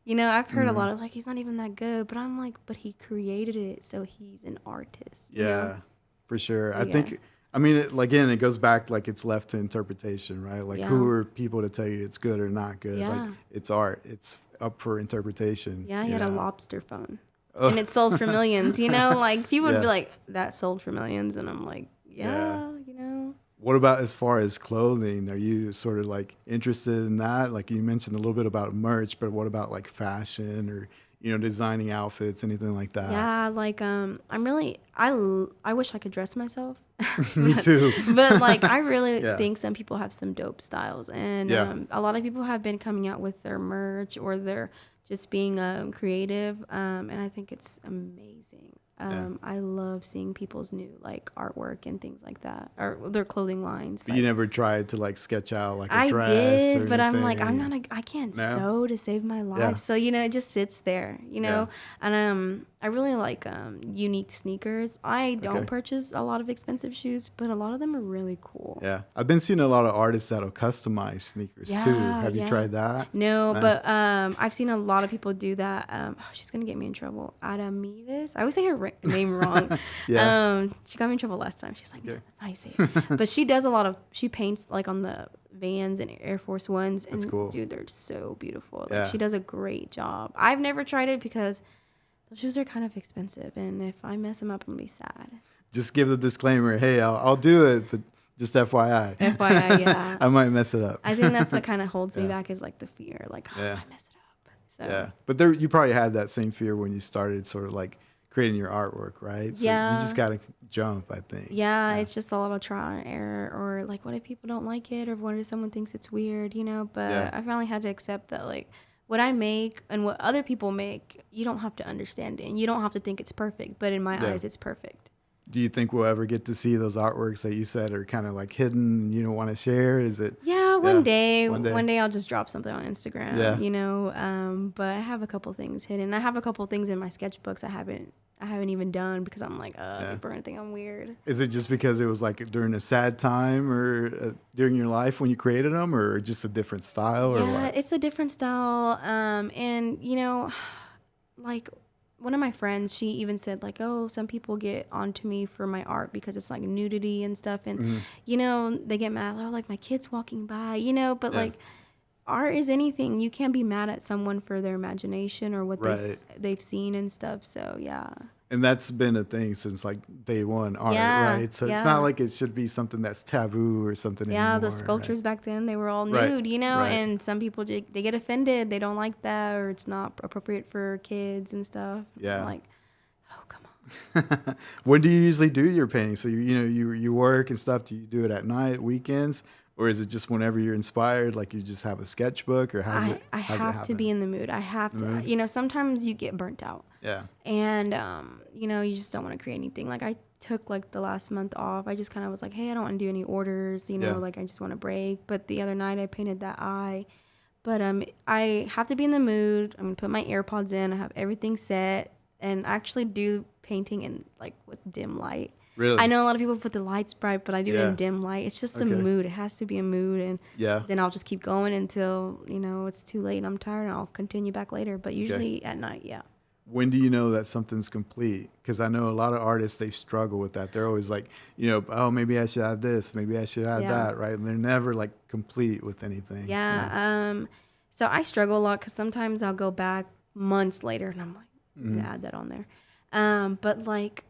You know, I've heard a lot of like, he's not even that good, but I'm like, but he created it, so he's an artist. Yeah. You know? For sure. So, I mean, again, it goes back like it's left to interpretation, right? Like Yeah. who are people to tell you it's good or not good? Yeah. Like it's art. It's up for interpretation. Yeah, he you had a know? lobster phone. Oh. And it sold for millions, you know? Like, people would be Yeah. like, that sold for millions. And I'm like, yeah, you know? What about as far as clothing? Are you sort of like interested in that? Like you mentioned a little bit about merch, but what about like fashion or, designing outfits, anything like that? Yeah, like, I wish I could dress myself. Me too. But like, I really Yeah. think some people have some dope styles. And Yeah. a lot of people have been coming out with their merch or their just being creative. And I think it's amazing. I love seeing people's new like artwork and things like that, or their clothing lines. But like, you never tried to like sketch out like a I dress did, or but I'm like, anything? I can't No? sew to save my life. Yeah. So, it just sits there, Yeah. And I really like unique sneakers. I don't Okay. purchase a lot of expensive shoes, but a lot of them are really cool. Yeah. I've been seeing a lot of artists that'll customize sneakers too. Yeah, Have you yeah. tried that? No, No? but I've seen a lot of people do that. She's gonna get me in trouble. Adamides. I always say her name wrong. Yeah. She got me in trouble last time. She's like, no, Okay. that's how you say it. But she does a lot of. She paints like on the Vans and Air Force Ones, and That's cool. dude, they're so beautiful. Like, Yeah. she does a great job. I've never tried it because those shoes are kind of expensive, and if I mess them up, I'm gonna be sad. Just give the disclaimer, hey, I'll do it, but just FYI. FYI, yeah. I might mess it up. I think that's what kind of holds me Yeah. back is like the fear, like, oh, Yeah. if I mess it up. So. Yeah. But there, you probably had that same fear when you started sort of like creating your artwork, right? So Yeah. you just got to jump, I think. Yeah, it's just a lot of trial and error, or like, what if people don't like it, or what if someone thinks it's weird, But Yeah. I finally had to accept that, like, what I make and what other people make, you don't have to understand it, and you don't have to think it's perfect. But in my Yeah. eyes, it's perfect. Do you think we'll ever get to see those artworks that you said are kind of like hidden and you don't want to share? Is it? Yeah, one day. One day. One day I'll just drop something on Instagram. Yeah. But I have a couple things hidden. I have a couple things in my sketchbooks I haven't even done because I'm like, Yeah. people are gonna think I'm weird. Is it just because it was like during a sad time or during your life when you created them, or just a different style, or Yeah, what? it's a different and like one of my friends, she even said like, oh, some people get onto me for my art because it's like nudity and stuff, and they get mad, oh, like my kid's walking by, but Yeah. like art is anything. You can't be mad at someone for their imagination or what Right. they've seen and stuff. So yeah. And that's been a thing since like day one, art, Yeah, right? So yeah. it's not like it should be something that's taboo or something Yeah, anymore. the sculptures back then, they were all Right, nude, right. and some people they get offended. They don't like that, or it's not appropriate for kids and stuff. Yeah. I'm like, oh, come on. When do you usually do your painting? So you work and stuff. Do you do it at night, weekends, or is it just whenever you're inspired? Like you just have a sketchbook, or how's it? I how's it have to happen? be in the mood. I have The to, mood? sometimes you get burnt out. Yeah, And, you just don't want to create anything. Like, I took, like, the last month off. I just kind of was like, hey, I don't want to do any orders, Yeah. like, I just want to break. But the other night, I painted that eye. But I have to be in the mood. I'm going to put my AirPods in. I have everything set. And I actually do painting in, like, with dim light. really. I know a lot of people put the lights bright, but I do it Yeah. in dim light. It's just a Okay. mood. It has to be a mood. And Yeah, then I'll just keep going until, it's too late and I'm tired, and I'll continue back later. But usually at night, yeah. when do you know that something's complete? Because I know a lot of artists, they struggle with that. They're always like, oh, maybe I should add this, maybe I should add Yeah. that, right? And they're never like complete with anything. Yeah. So I struggle a lot because sometimes I'll go back months later and I'm like, I'm gonna add that on there. But like,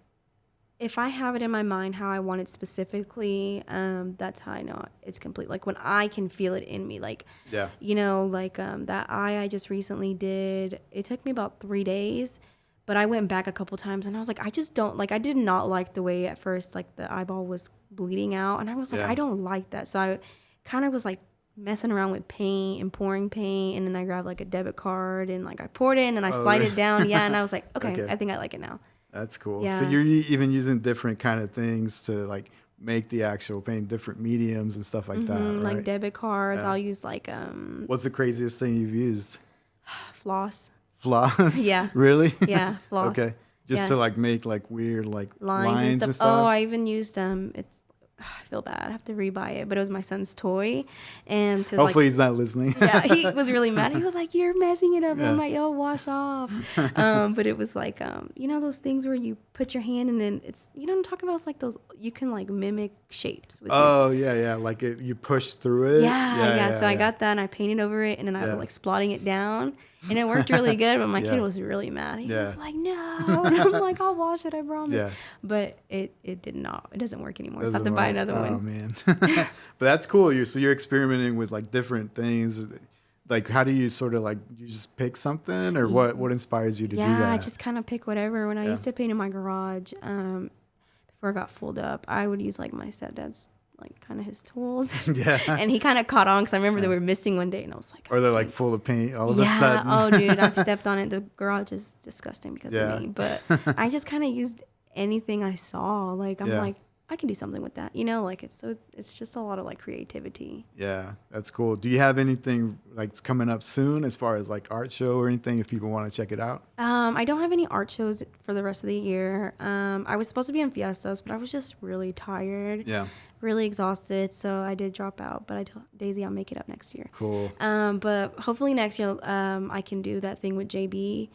if I have it in my mind how I want it specifically, that's how I know it's complete. Like when I can feel it in me, like, Yeah. that eye I just recently did, it took me about 3 days, but I went back a couple times and I was like, I just don't like, I did not like the way at first, like the eyeball was bleeding out. And I was like, Yeah. I don't like that. So I kind of was like messing around with paint and pouring paint. And then I grabbed like a debit card and like I poured it and then I slide really? it down. Yeah. And I was like, okay, Okay. I think I like it now. That's cool. Yeah. So you're even using different kind of things to like make the actual paint, different mediums and stuff like that, right? Like debit cards. Yeah. I'll use like What's the craziest thing you've used? floss. Floss? Yeah. Really? Yeah, floss. Okay. Just Yeah. to like make like weird like Lines and stuff. Oh, I even used it's I feel bad. I have to rebuy it, but it was my son's toy, and to Hopefully he's not listening. yeah, he was really mad. He was like, "You're messing it up." Yeah. I'm like, "Yo, wash off." But it was like, you know, those things where you put your hand and then it's, you know what I'm talking about? It's like those, you can like mimic shapes with Oh, yeah. Like you push through it. yeah. So I got that and I painted over it and then I was like splotting it down and it worked really good. But my kid was really mad. He was like, "No." And I'm like, "I'll wash it, I promise." Yeah. But it did not. It doesn't work anymore. So I have Doesn't to buy work. another one. Oh, man. But that's cool. You're experimenting with like different things. Like, how do you sort of like, you just pick something, or what inspires you to do that? Yeah, I just kind of pick whatever. When I used to paint in my garage, before I got fooled up, I would use like my stepdad's, like kind of his tools. Yeah. And he kind of caught on because I remember they were missing one day and I was like, Or they're like full of paint all of a sudden. Oh, dude, I've stepped on it. The garage is disgusting because of me. But I just kind of used anything I saw. Like, I'm like, I can do something with that, you know, like it's just a lot of like creativity. Yeah, that's cool. Do you have anything like coming up soon as far as like art show or anything if people want to check it out? I don't have any art shows for the rest of the year. I was supposed to be in Fiestas, but I was just really tired. Yeah. Really exhausted, so I did drop out. But I told Daisy I'll make it up next year. Cool. But hopefully next year I can do that thing with JB.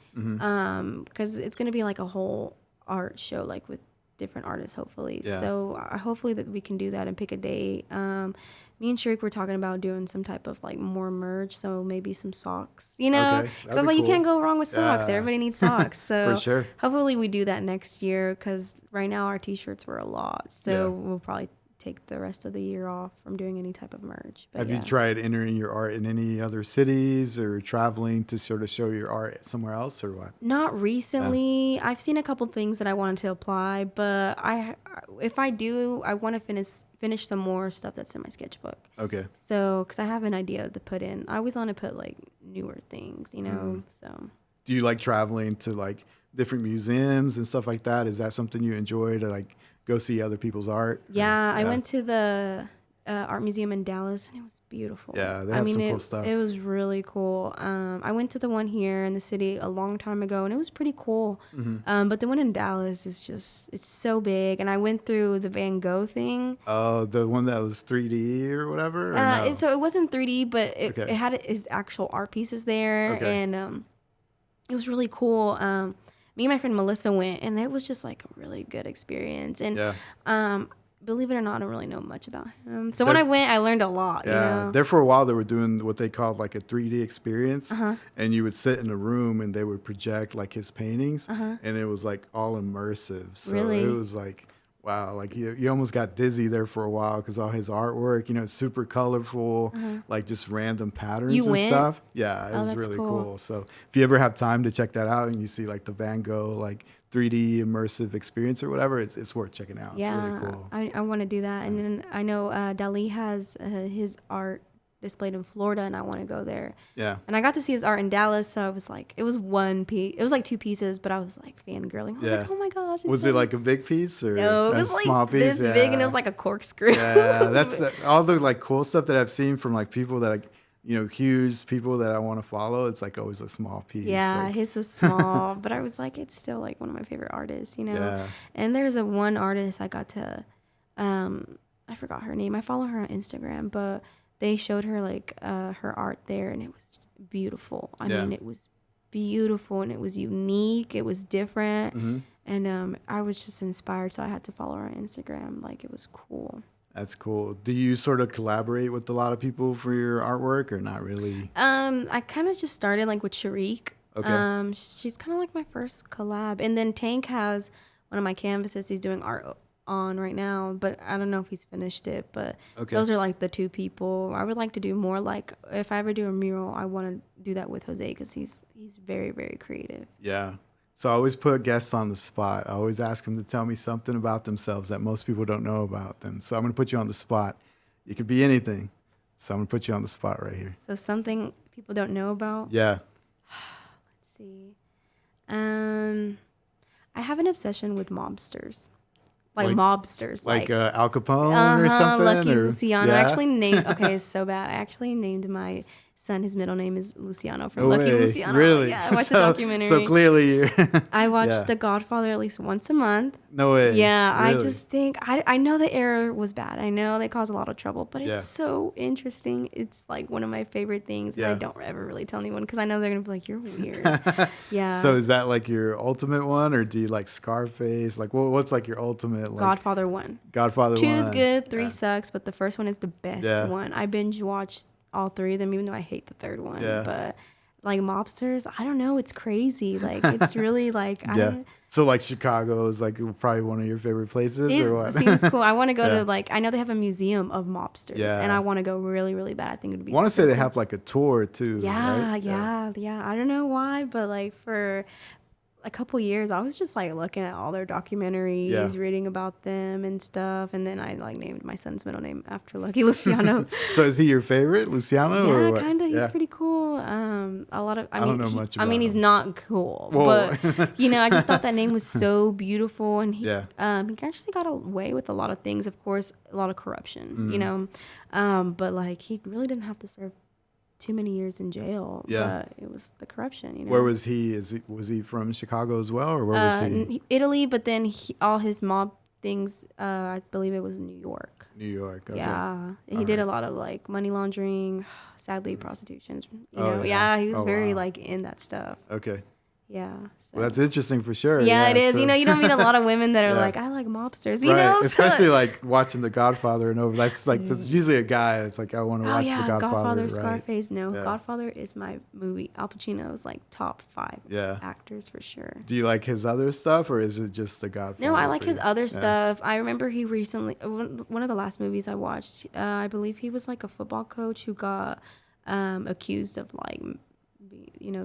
Because it's gonna be like a whole art show, like with different artists, hopefully. So hopefully that we can do that and pick a date. Me and Sharik were talking about doing some type of like more merch, so maybe some socks, you know? Because I was like, you can't go wrong with socks. Everybody needs socks. So for sure. Hopefully we do that next year, because right now our t-shirts were a lot. So we'll probably take the rest of the year off from doing any type of merch. But have you tried entering your art in any other cities or traveling to sort of show your art somewhere else, or what? Not recently. I've seen a couple things that I wanted to apply, but if I do, I want to finish some more stuff that's in my sketchbook. Okay. So, because I have an idea to put in. I always want to put like newer things, you know. So. Do you like traveling to like different museums and stuff like that? Is that something you enjoy, to like go see other people's art? Yeah, I went to the art museum in Dallas and it was beautiful. Yeah, they have some cool stuff. It was really cool. I went to the one here in the city a long time ago and it was pretty cool. But the one in Dallas is it's so big. And I went through the Van Gogh thing. Oh, the one that was 3D or whatever? Or no? So it wasn't 3D, but it had his actual art pieces there. Okay. And it was really cool. Me and my friend Melissa went, and it was just like a really good experience. And believe it or not, I don't really know much about him. So when I went, I learned a lot. Yeah, you know? There for a while, they were doing what they called like a 3D experience. And you would sit in a room, and they would project like his paintings, and it was like all immersive. So it was like, wow, like you almost got dizzy there for a while because all his artwork, you know, it's super colorful, like just random patterns and stuff. Yeah, it was really cool. So if you ever have time to check that out and you see like the Van Gogh like 3D immersive experience or whatever, it's worth checking out. Yeah, it's really cool. I want to do that. And then I know Dali has his art displayed in Florida, and I want to go there. Yeah. And I got to see his art in Dallas, so I was like, it was one piece. It was like two pieces, but I was like fangirling. I was like, oh my gosh. Was it like a big piece or no? It was like small piece? This big, and it was like a corkscrew. Yeah, that's all the like cool stuff that I've seen from like people that like, you know, huge people that I want to follow. It's like always a small piece. Yeah, like. his was small, but I was like, it's still like one of my favorite artists, you know. Yeah. And there's one artist I got to, I forgot her name. I follow her on Instagram, but they showed her like her art there, and it was beautiful. I mean, it was beautiful, and it was unique. It was different, and I was just inspired, so I had to follow her on Instagram. Like, it was cool. That's cool. Do you sort of collaborate with a lot of people for your artwork, or not really? I kind of just started like with Sharik. Okay. She's kind of like my first collab, and then Tank has one of my canvases he's doing art on right now, but I don't know if he's finished it. But those are like the two people. I would like to do more. Like if I ever do a mural, I want to do that with Jose because he's very, very creative. Yeah. So I always put guests on the spot. I always ask them to tell me something about themselves that most people don't know about them. So I'm going to put you on the spot. You could be anything. So I'm going to put you on the spot right here. So something people don't know about? Yeah. Let's see. I have an obsession with mobsters. Like mobsters. Like Al Capone or something? Lucky Luciano. I actually named, okay, it's so bad. I actually named my son, his middle name is Luciano from No Lucky way. Luciano. Really? Yeah, I watched the documentary. So clearly you're I watch Yeah. The Godfather at least once a month. No way. Yeah, I Really? just think I know the era was bad. I know they caused a lot of trouble, but Yeah. it's so interesting. It's like one of my favorite things, and Yeah. I don't ever really tell anyone because I know they're gonna be like, "You're weird." Yeah. So is that like your ultimate one, or do you like Scarface? Like what's like your ultimate like Godfather 1. Godfather 2 one? is good, 3 Yeah. sucks, but the first one is the best Yeah. one. I binge watched all 3 of them, even though I hate the third one. Yeah. But like mobsters, I don't know, it's crazy. Like it's really like I Yeah. don't. So like Chicago is like probably one of your favorite places, or what? It seems cool. I want to go Yeah. to like I know they have a museum of mobsters, Yeah. and I want to go really, really bad. I think it'd be. I want to so say they cool. have like a tour too. Yeah, right? yeah. I don't know why, but like for a couple years, I was just like looking at all their documentaries, Yeah. reading about them and stuff, and then I like named my son's middle name after Lucky Luciano. So is he your favorite, Luciano? or Yeah, what? kind of. He's Yeah. pretty cool. A lot of. I don't mean, know much I mean, about he's him. not cool, Whoa. but I just thought that name was so beautiful, and he, Yeah. he actually got away with a lot of things. Of course, a lot of corruption, but like he really didn't have to serve too many years in jail. Yeah. But it was the corruption. Where was he? Was he from Chicago as well, or where was he? Italy, but then all his mob things, I believe it was New York. New York. Okay. Yeah, he All did right. a lot of like money laundering, sadly prostitutions. Oh, Yeah, yeah. he was Oh, very wow. like in that stuff. Okay. Yeah, so. Well, that's interesting for sure. Yeah, it is. so- You don't meet a lot of women that are Yeah. like, I like mobsters. right. So- Especially like watching The Godfather and over. That's like that's usually a guy. It's like I want to Oh watch yeah, The Godfather. right? Scarface. No, Yeah. Godfather is my movie. Al Pacino is like top 5 Yeah. actors for sure. Do you like his other stuff, or is it just The Godfather? No, I like for his you? other Yeah. stuff. I remember he recently, one of the last movies I watched, I believe he was like a football coach who got accused of like,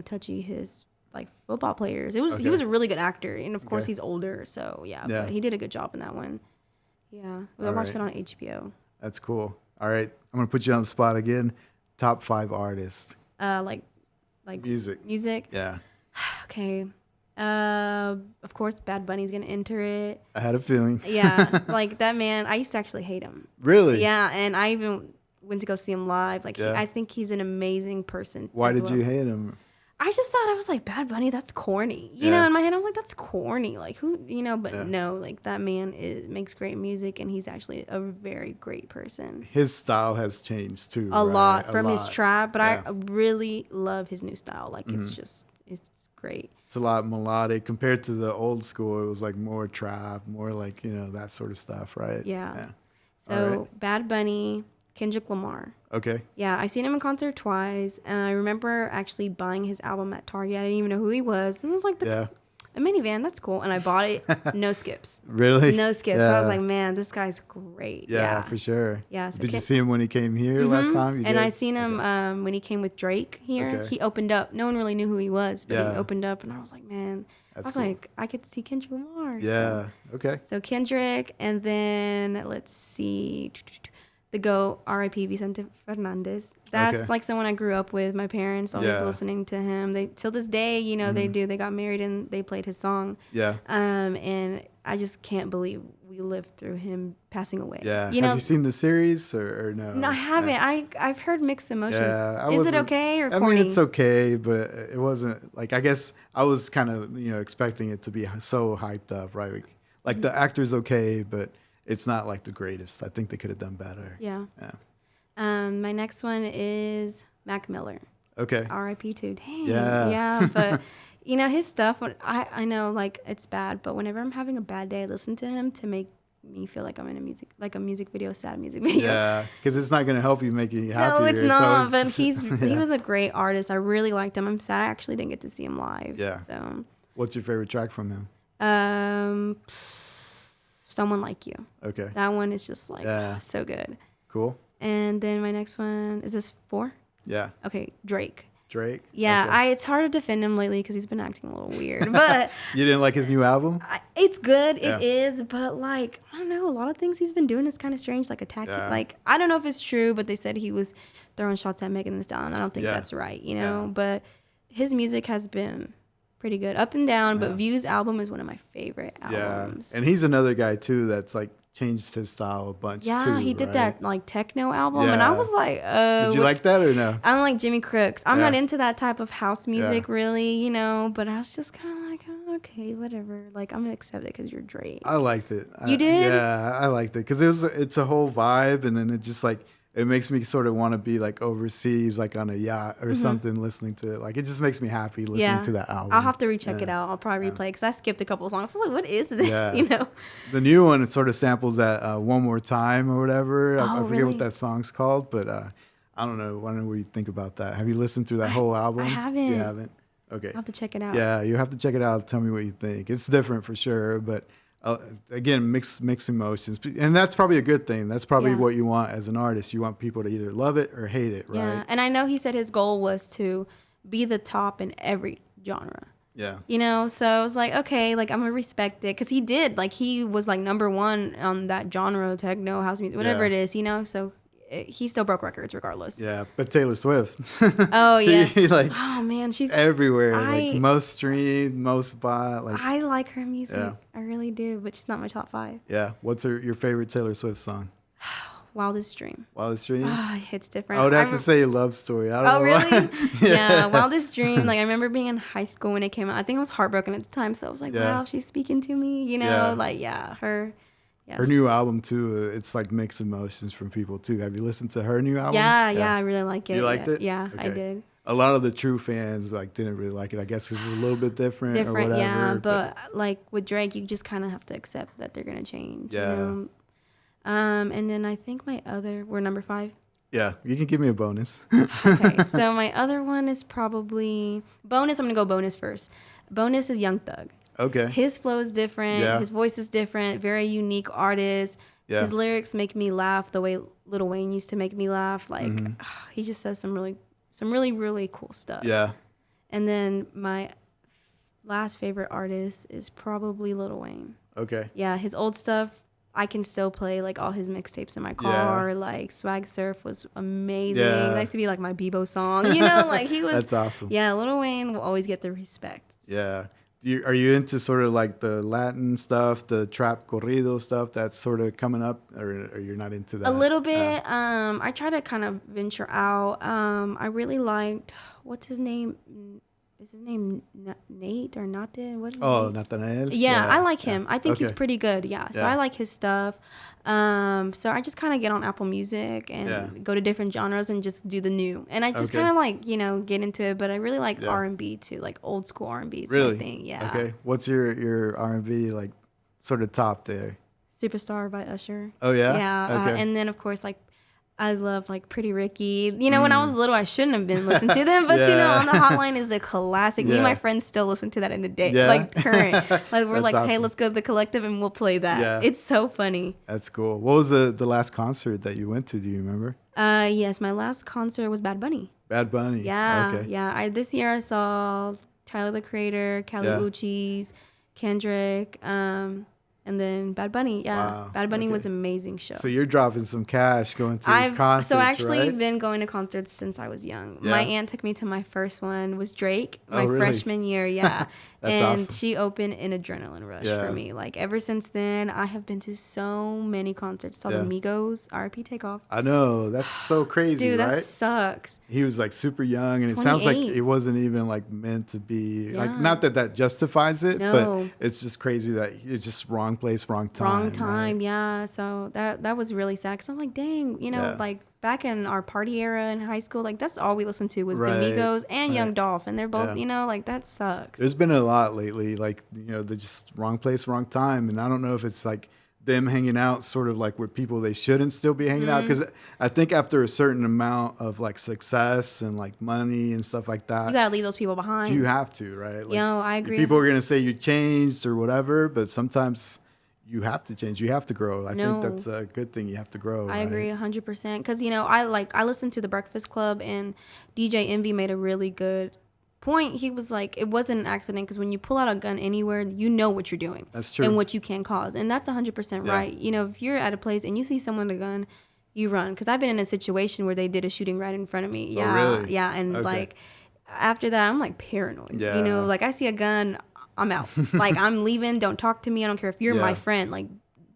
touching his like football players. He Okay. was a really good actor, and of course Okay. he's older, so yeah, Yeah. but he did a good job in that one. Yeah, I All watched right. it on HBO. That's cool. All right, I'm gonna put you on the spot again. Top 5 artists. Like Music. Yeah, Okay. Of course, Bad Bunny's gonna enter it. I had a feeling. Yeah, like that man. I used to actually hate him. Really? Yeah, and I even went to go see him live. Like, Yeah. I think he's an amazing person. Why as did well. you hate him? I just thought, I was like, Bad Bunny, that's corny. You Yeah. know, in my head, I'm like, that's corny. Like, who, but Yeah. no, like, that man makes great music, and he's actually a very great person. His style has changed too. A right? lot A from his lot. trap, but Yeah. Mm-hmm. I really love his new style. Like, it's great. It's a lot melodic compared to the old school. It was like more trap, more like that sort of stuff, right? Yeah. So, All right. Bad Bunny, Kendrick Lamar. Okay. Yeah, I seen him in concert twice, and I remember actually buying his album at Target. I didn't even know who he was, and I was like, Yeah. a minivan, that's cool. And I bought it, no skips. Really? No skips. So I was Yeah. like, man, this guy's great. Yeah, for sure. Yeah, so Did you Ken- see him when he came here last time? You And did? I seen him when he came with Drake here. Okay. He opened up. No one really knew who he was, but Yeah. he opened up, and I was like, man, That's I was cool. like, I could see Kendrick Lamar. Yeah. Okay. So Kendrick, and then let's see, the GOAT, R.I.P. Vicente Fernandez. That's Okay. like someone I grew up with. My parents always Yeah. listening to him. They till this day, they do. They got married and they played his song. Yeah. And I just can't believe we lived through him passing away. Yeah. You know, Have you seen the series or no? no, I haven't. Yeah. I've heard mixed emotions. Yeah, Is it okay or I corny? mean, it's okay, but it wasn't like I guess I was kind of expecting it to be so hyped up, right? Like the actor's okay, but it's not like the greatest. I think they could have done better. Yeah. Yeah. My next one is Mac Miller. Okay. R.I.P. too. Dang. Yeah. Yeah, but his stuff. I know like it's bad, but whenever I'm having a bad day, I listen to him to make me feel like I'm in a music video, sad music video. Yeah, because it's not gonna help you make you happier. No, it's not. always- But he Yeah. was a great artist. I really liked him. I'm sad I actually didn't get to see him live. Yeah. So, What's your favorite track from him? Someone Like You. Okay. That one is just like Yeah. so good. Cool. And then my next one is this 4. Yeah. Okay, Drake. Drake. Yeah, Okay. it's hard to defend him lately because he's been acting a little weird. But You didn't like his new album? it's good. Yeah. It is. But like, I don't know. A lot of things he's been doing is kind of strange. Like attacking. Yeah. Like, I don't know if it's true, but they said he was throwing shots at Megan Thee Stallion. I don't think Yeah. that's right, Yeah. But his music has been pretty good. Up and Down, but View's album is one of my favorite Yeah, albums. and he's another guy too that's like changed his style a bunch too. Yeah, he did right? that like techno album, and I was like, Did you like that or no? I'm like Jimmy Crooks. I'm not into that type of house music, Yeah. really, you know. But I was just kind of like, oh, okay, whatever. Like, I'm gonna accept it because you're Drake. I liked it. You did? Yeah, I liked it because it's a whole vibe, and then it just like it makes me sort of want to be like overseas, like on a yacht or something, listening to it. Like it just makes me happy listening to that album. I'll have to recheck it out. I'll probably replay because I skipped a couple of songs. I was like, what is this? Yeah. You know? The new one, it sort of samples that One More Time or whatever. I forget really? what that song's called, but I don't know. I don't know what you think about that. Have you listened to that whole album? I haven't. You haven't? Okay. I'll have to check it out. Yeah, you have to check it out. Tell me what you think. It's different for sure, but again, mixed emotions, and that's probably a good thing. That's probably what you want as an artist. You want people to either love it or hate it, right? Yeah, and I know he said his goal was to be the top in every genre. Yeah. You know, so I was like, okay, like I'm gonna respect it because he did, like he was like #1 on that genre, techno, house music, whatever it is, you know. So he still broke records regardless. Yeah, but Taylor Swift. Oh she, yeah. like oh man, she's everywhere. Like most streamed, most bought. Like I like her music. Yeah. I really do, but she's not my top 5. yeah. What's your favorite Taylor Swift song? Wildest Dream. Wildest Dream. It's different. I would have to say Love Story. I don't know really? why. Yeah, Wildest Dream. Like I remember being in high school when it came out. I think I was heartbroken at the time, so I was like, wow, she's speaking to me. You know, Yeah. like her. Yeah, Her new album too. It's like mixed emotions from people too. Have you listened to her new album? Yeah, I really like it. You liked it? Yeah, I Okay. did. A lot of the true fans like didn't really like it. I guess because it's a little bit different. Or whatever, Yeah, but like with Drake, you just kind of have to accept that they're gonna change. Yeah. You know? And then I think we're number 5. yeah, you can give me a bonus. Okay, so my other one is probably bonus. I'm gonna go bonus first. Bonus is Young Thug. Okay. His flow is different. Yeah. His voice is different. Very unique artist. Yeah. His lyrics make me laugh the way Lil Wayne used to make me laugh. Like he just says some really, really cool stuff. Yeah. And then my last favorite artist is probably Lil Wayne. Okay. Yeah, his old stuff, I can still play like all his mixtapes in my car. Like Swag Surf was amazing. Yeah. That used to be like my Bebo song. You know, like he was. That's awesome. Yeah, Lil Wayne will always get the respect. Yeah. Are you into sort of like the Latin stuff, the trap corrido stuff that's sort of coming up, or you're not into that? A little bit. I try to kind of venture out. I really liked, what's his name? Is his name Nate or Nate? What is his name? Nathanael? Yeah, I like him. I think he's Okay. pretty good. Yeah, so Yeah. I like his stuff. So I just kind of get on Apple Music and go to different genres and just do the new. And I just Okay. kind of like, you know, get into it. But I really like Yeah. R&B too, like old school R&B is Really? my thing. Yeah. Okay. What's your R&B like sort of top there? Superstar by Usher. Oh, yeah? Yeah. Okay. And then of course like I love like Pretty Ricky. You know, when I was little, I shouldn't have been listening to them, but you know, Yeah. On the Hotline is a classic. Me and my Yeah. friends still listen to that in the day, Yeah? like current. Like we're That's like, hey, awesome. let's go to the Collective and we'll play that. Yeah. It's so funny. That's cool. What was the last concert that you went to? Do you remember? Yes, my last concert was Bad Bunny. Bad Bunny. Yeah, Okay. yeah. This year I saw Tyler the Creator, Kali Yeah. Uchis, Kendrick, and then Bad Bunny. Yeah, Wow, Bad Bunny okay. was an amazing show. So you're dropping some cash going to these concerts, so actually right? been going to concerts since I was young. Yeah. My aunt took me to my first one was Drake, Oh, my really? freshman year, yeah. That's and awesome. she opened an adrenaline rush Yeah. for me. Like ever since then, I have been to so many concerts. Saw the Yeah. Migos, RP Takeoff. I know. That's so crazy, Dude, that right? sucks. He was like super young, and it sounds like 28. it wasn't even like meant to be. Like, Yeah. not that that justifies it, No. but it's just crazy that it's just wrong place, wrong time. Wrong right? time, yeah. So that was really sad. Cause I was like, dang, you know, Yeah. like back in our party era in high school, like that's all we listened to was Right, the Migos and Young right. Dolph, and they're both, Yeah. you know, like that sucks. There's been a lot lately, like, you know, they're just wrong place, wrong time. And I don't know if it's like them hanging out sort of like with people they shouldn't still be hanging out. Mm-hmm. Because I think after a certain amount of like success and like money and stuff like that, You gotta leave those people behind. you have to, right? Like, Yo, I agree. people are going to say you changed or whatever, but sometimes you have to change. You have to grow. I No. think that's a good thing. You have to grow. I right? agree 100%. Cause you know, I listened to the Breakfast Club, and DJ Envy made a really good point. He was like, it wasn't an accident, because when you pull out a gun anywhere, you know what you're doing. That's true. And what you can cause. And that's 100% Yeah. right. You know, if you're at a place and you see someone with a gun, you run. Because I've been in a situation where they did a shooting right in front of me. Yeah. Oh, really? Yeah. And Okay. like, after that, I'm like paranoid. Yeah. You know, like I see a gun, I'm out. Like I'm leaving. Don't talk to me. I don't care if you're my friend. Like,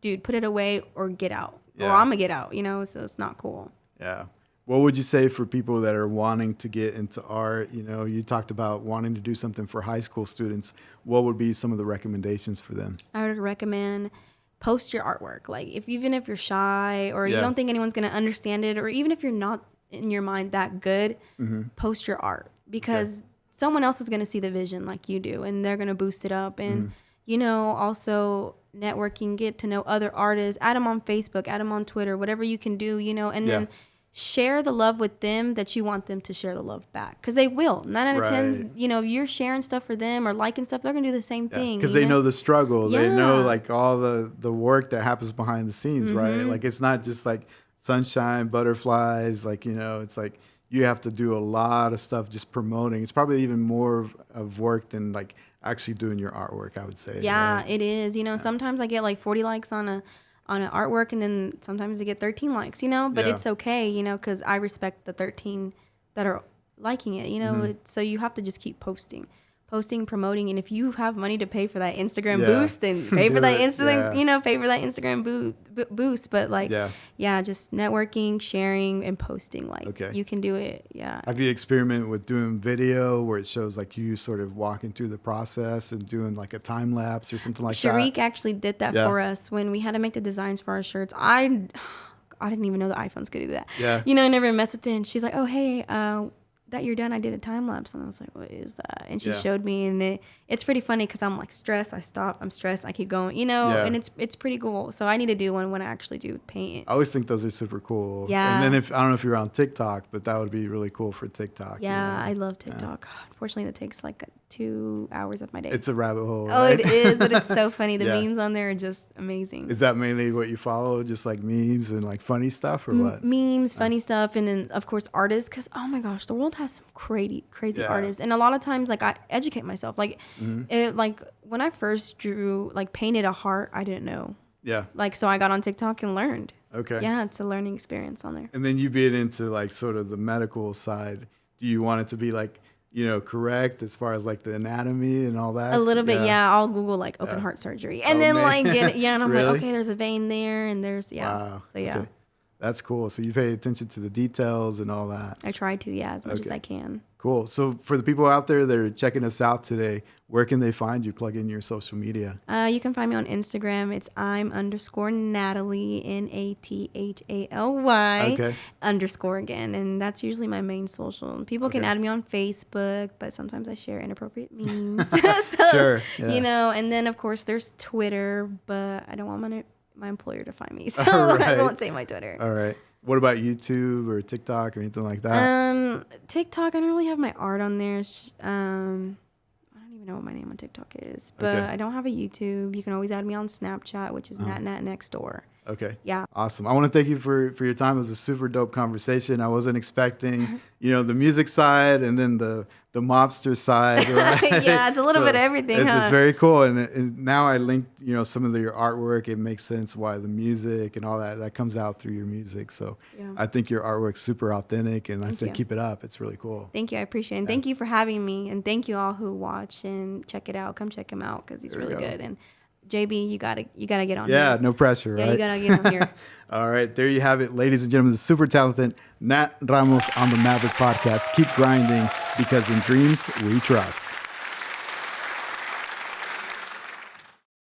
dude, put it away or get out. Or I'm gonna get out. You know, so it's not cool. Yeah. What would you say for people that are wanting to get into art? You know, you talked about wanting to do something for high school students. What would be some of the recommendations for them? I would recommend post your artwork. Like even if you're shy or you don't think anyone's gonna understand it, or even if you're not in your mind that good, post your art, because someone else is gonna see the vision like you do, and they're gonna boost it up. And you know, also networking, get to know other artists, add them on Facebook, add them on Twitter, whatever you can do, you know, and then share the love with them that you want them to share the love back, because they will. 9 out of 10, you know, if you're sharing stuff for them or liking stuff, they're gonna do the same thing, because they know the struggle. They know like all the work that happens behind the scenes, right? Like it's not just like sunshine, butterflies, like, you know, it's like you have to do a lot of stuff just promoting. It's probably even more of work than like actually doing your artwork, I would say. Right? It is. You know, sometimes I get like 40 likes on an artwork, and then sometimes I get 13 likes, you know, but it's okay, you know, because I respect the 13 that are liking it, you know. So you have to just keep posting, promoting, and if you have money to pay for that Instagram boost, then pay for that Instagram, you know, pay for that Instagram boost. But like, just networking, sharing, and posting, like you can do it. Yeah. Have you experimented with doing video where it shows like you sort of walking through the process and doing like a time lapse or something like that? Sharik actually did that for us when we had to make the designs for our shirts. I didn't even know the iPhones could do that. Yeah. You know, I never messed with it. And she's like, oh, hey, that you're done, I did a time lapse. And I was like, what is that? And she showed me, and it's pretty funny because I'm like stressed. I stop. I'm stressed. I keep going, you know, and it's pretty cool. So I need to do one when I actually do paint. I always think those are super cool. Yeah. And then I don't know if you're on TikTok, but that would be really cool for TikTok. Yeah, you know? I love TikTok. Unfortunately, that takes like 2 hours of my day. It's a rabbit hole. Oh, right? it is, but it's so funny. The memes on there are just amazing. Is that mainly what you follow? Just like memes and like funny stuff, or what? Memes, funny stuff, and then of course artists. Because oh my gosh, the world has some crazy artists, and a lot of times like I educate myself. Like, like when I first painted a heart, I didn't know. Yeah. Like, so I got on TikTok and learned. Okay. Yeah, it's a learning experience on there. And then you being into like sort of the medical side, do you want it to be like, you know, correct as far as like the anatomy and all that? A little bit, yeah. I'll Google like open heart surgery, and then like get it, and I'm like, okay, there's a vein there, and there's Wow. So yeah. Okay. That's cool. So you pay attention to the details and all that. I try to, as much as I can. Cool. So for the people out there that are checking us out today, where can they find you? Plug in your social media. You can find me on Instagram. It's I'm_Natalie, NATHALY _ again. And that's usually my main social. People can add me on Facebook, but sometimes I share inappropriate memes. So, you know, and then of course there's Twitter, but I don't want my employer to find me, so I won't say my Twitter. All right. What about YouTube or TikTok or anything like that? TikTok, I don't really have my art on there. I don't even know what my name on TikTok is, but I don't have a YouTube. You can always add me on Snapchat, which is Nat Next Door. Okay. Yeah. Awesome. I want to thank you for your time. It was a super dope conversation. I wasn't expecting, you know, the music side and then the mobster side. Right? Yeah, it's a little bit of everything. It's very cool. And now I linked, you know, some of your artwork. It makes sense why the music and all that comes out through your music. So I think your artwork's super authentic, and I say keep it up. It's really cool. Thank you. I appreciate it. And thank you for having me. And thank you all who watch and check it out. Come check him out because he's really good. And JB, you gotta get on here. Yeah, no pressure, right? Yeah, you gotta get on here. All right, there you have it, ladies and gentlemen. The super talented Nat Ramos on the Maverick podcast. Keep grinding, because in dreams we trust.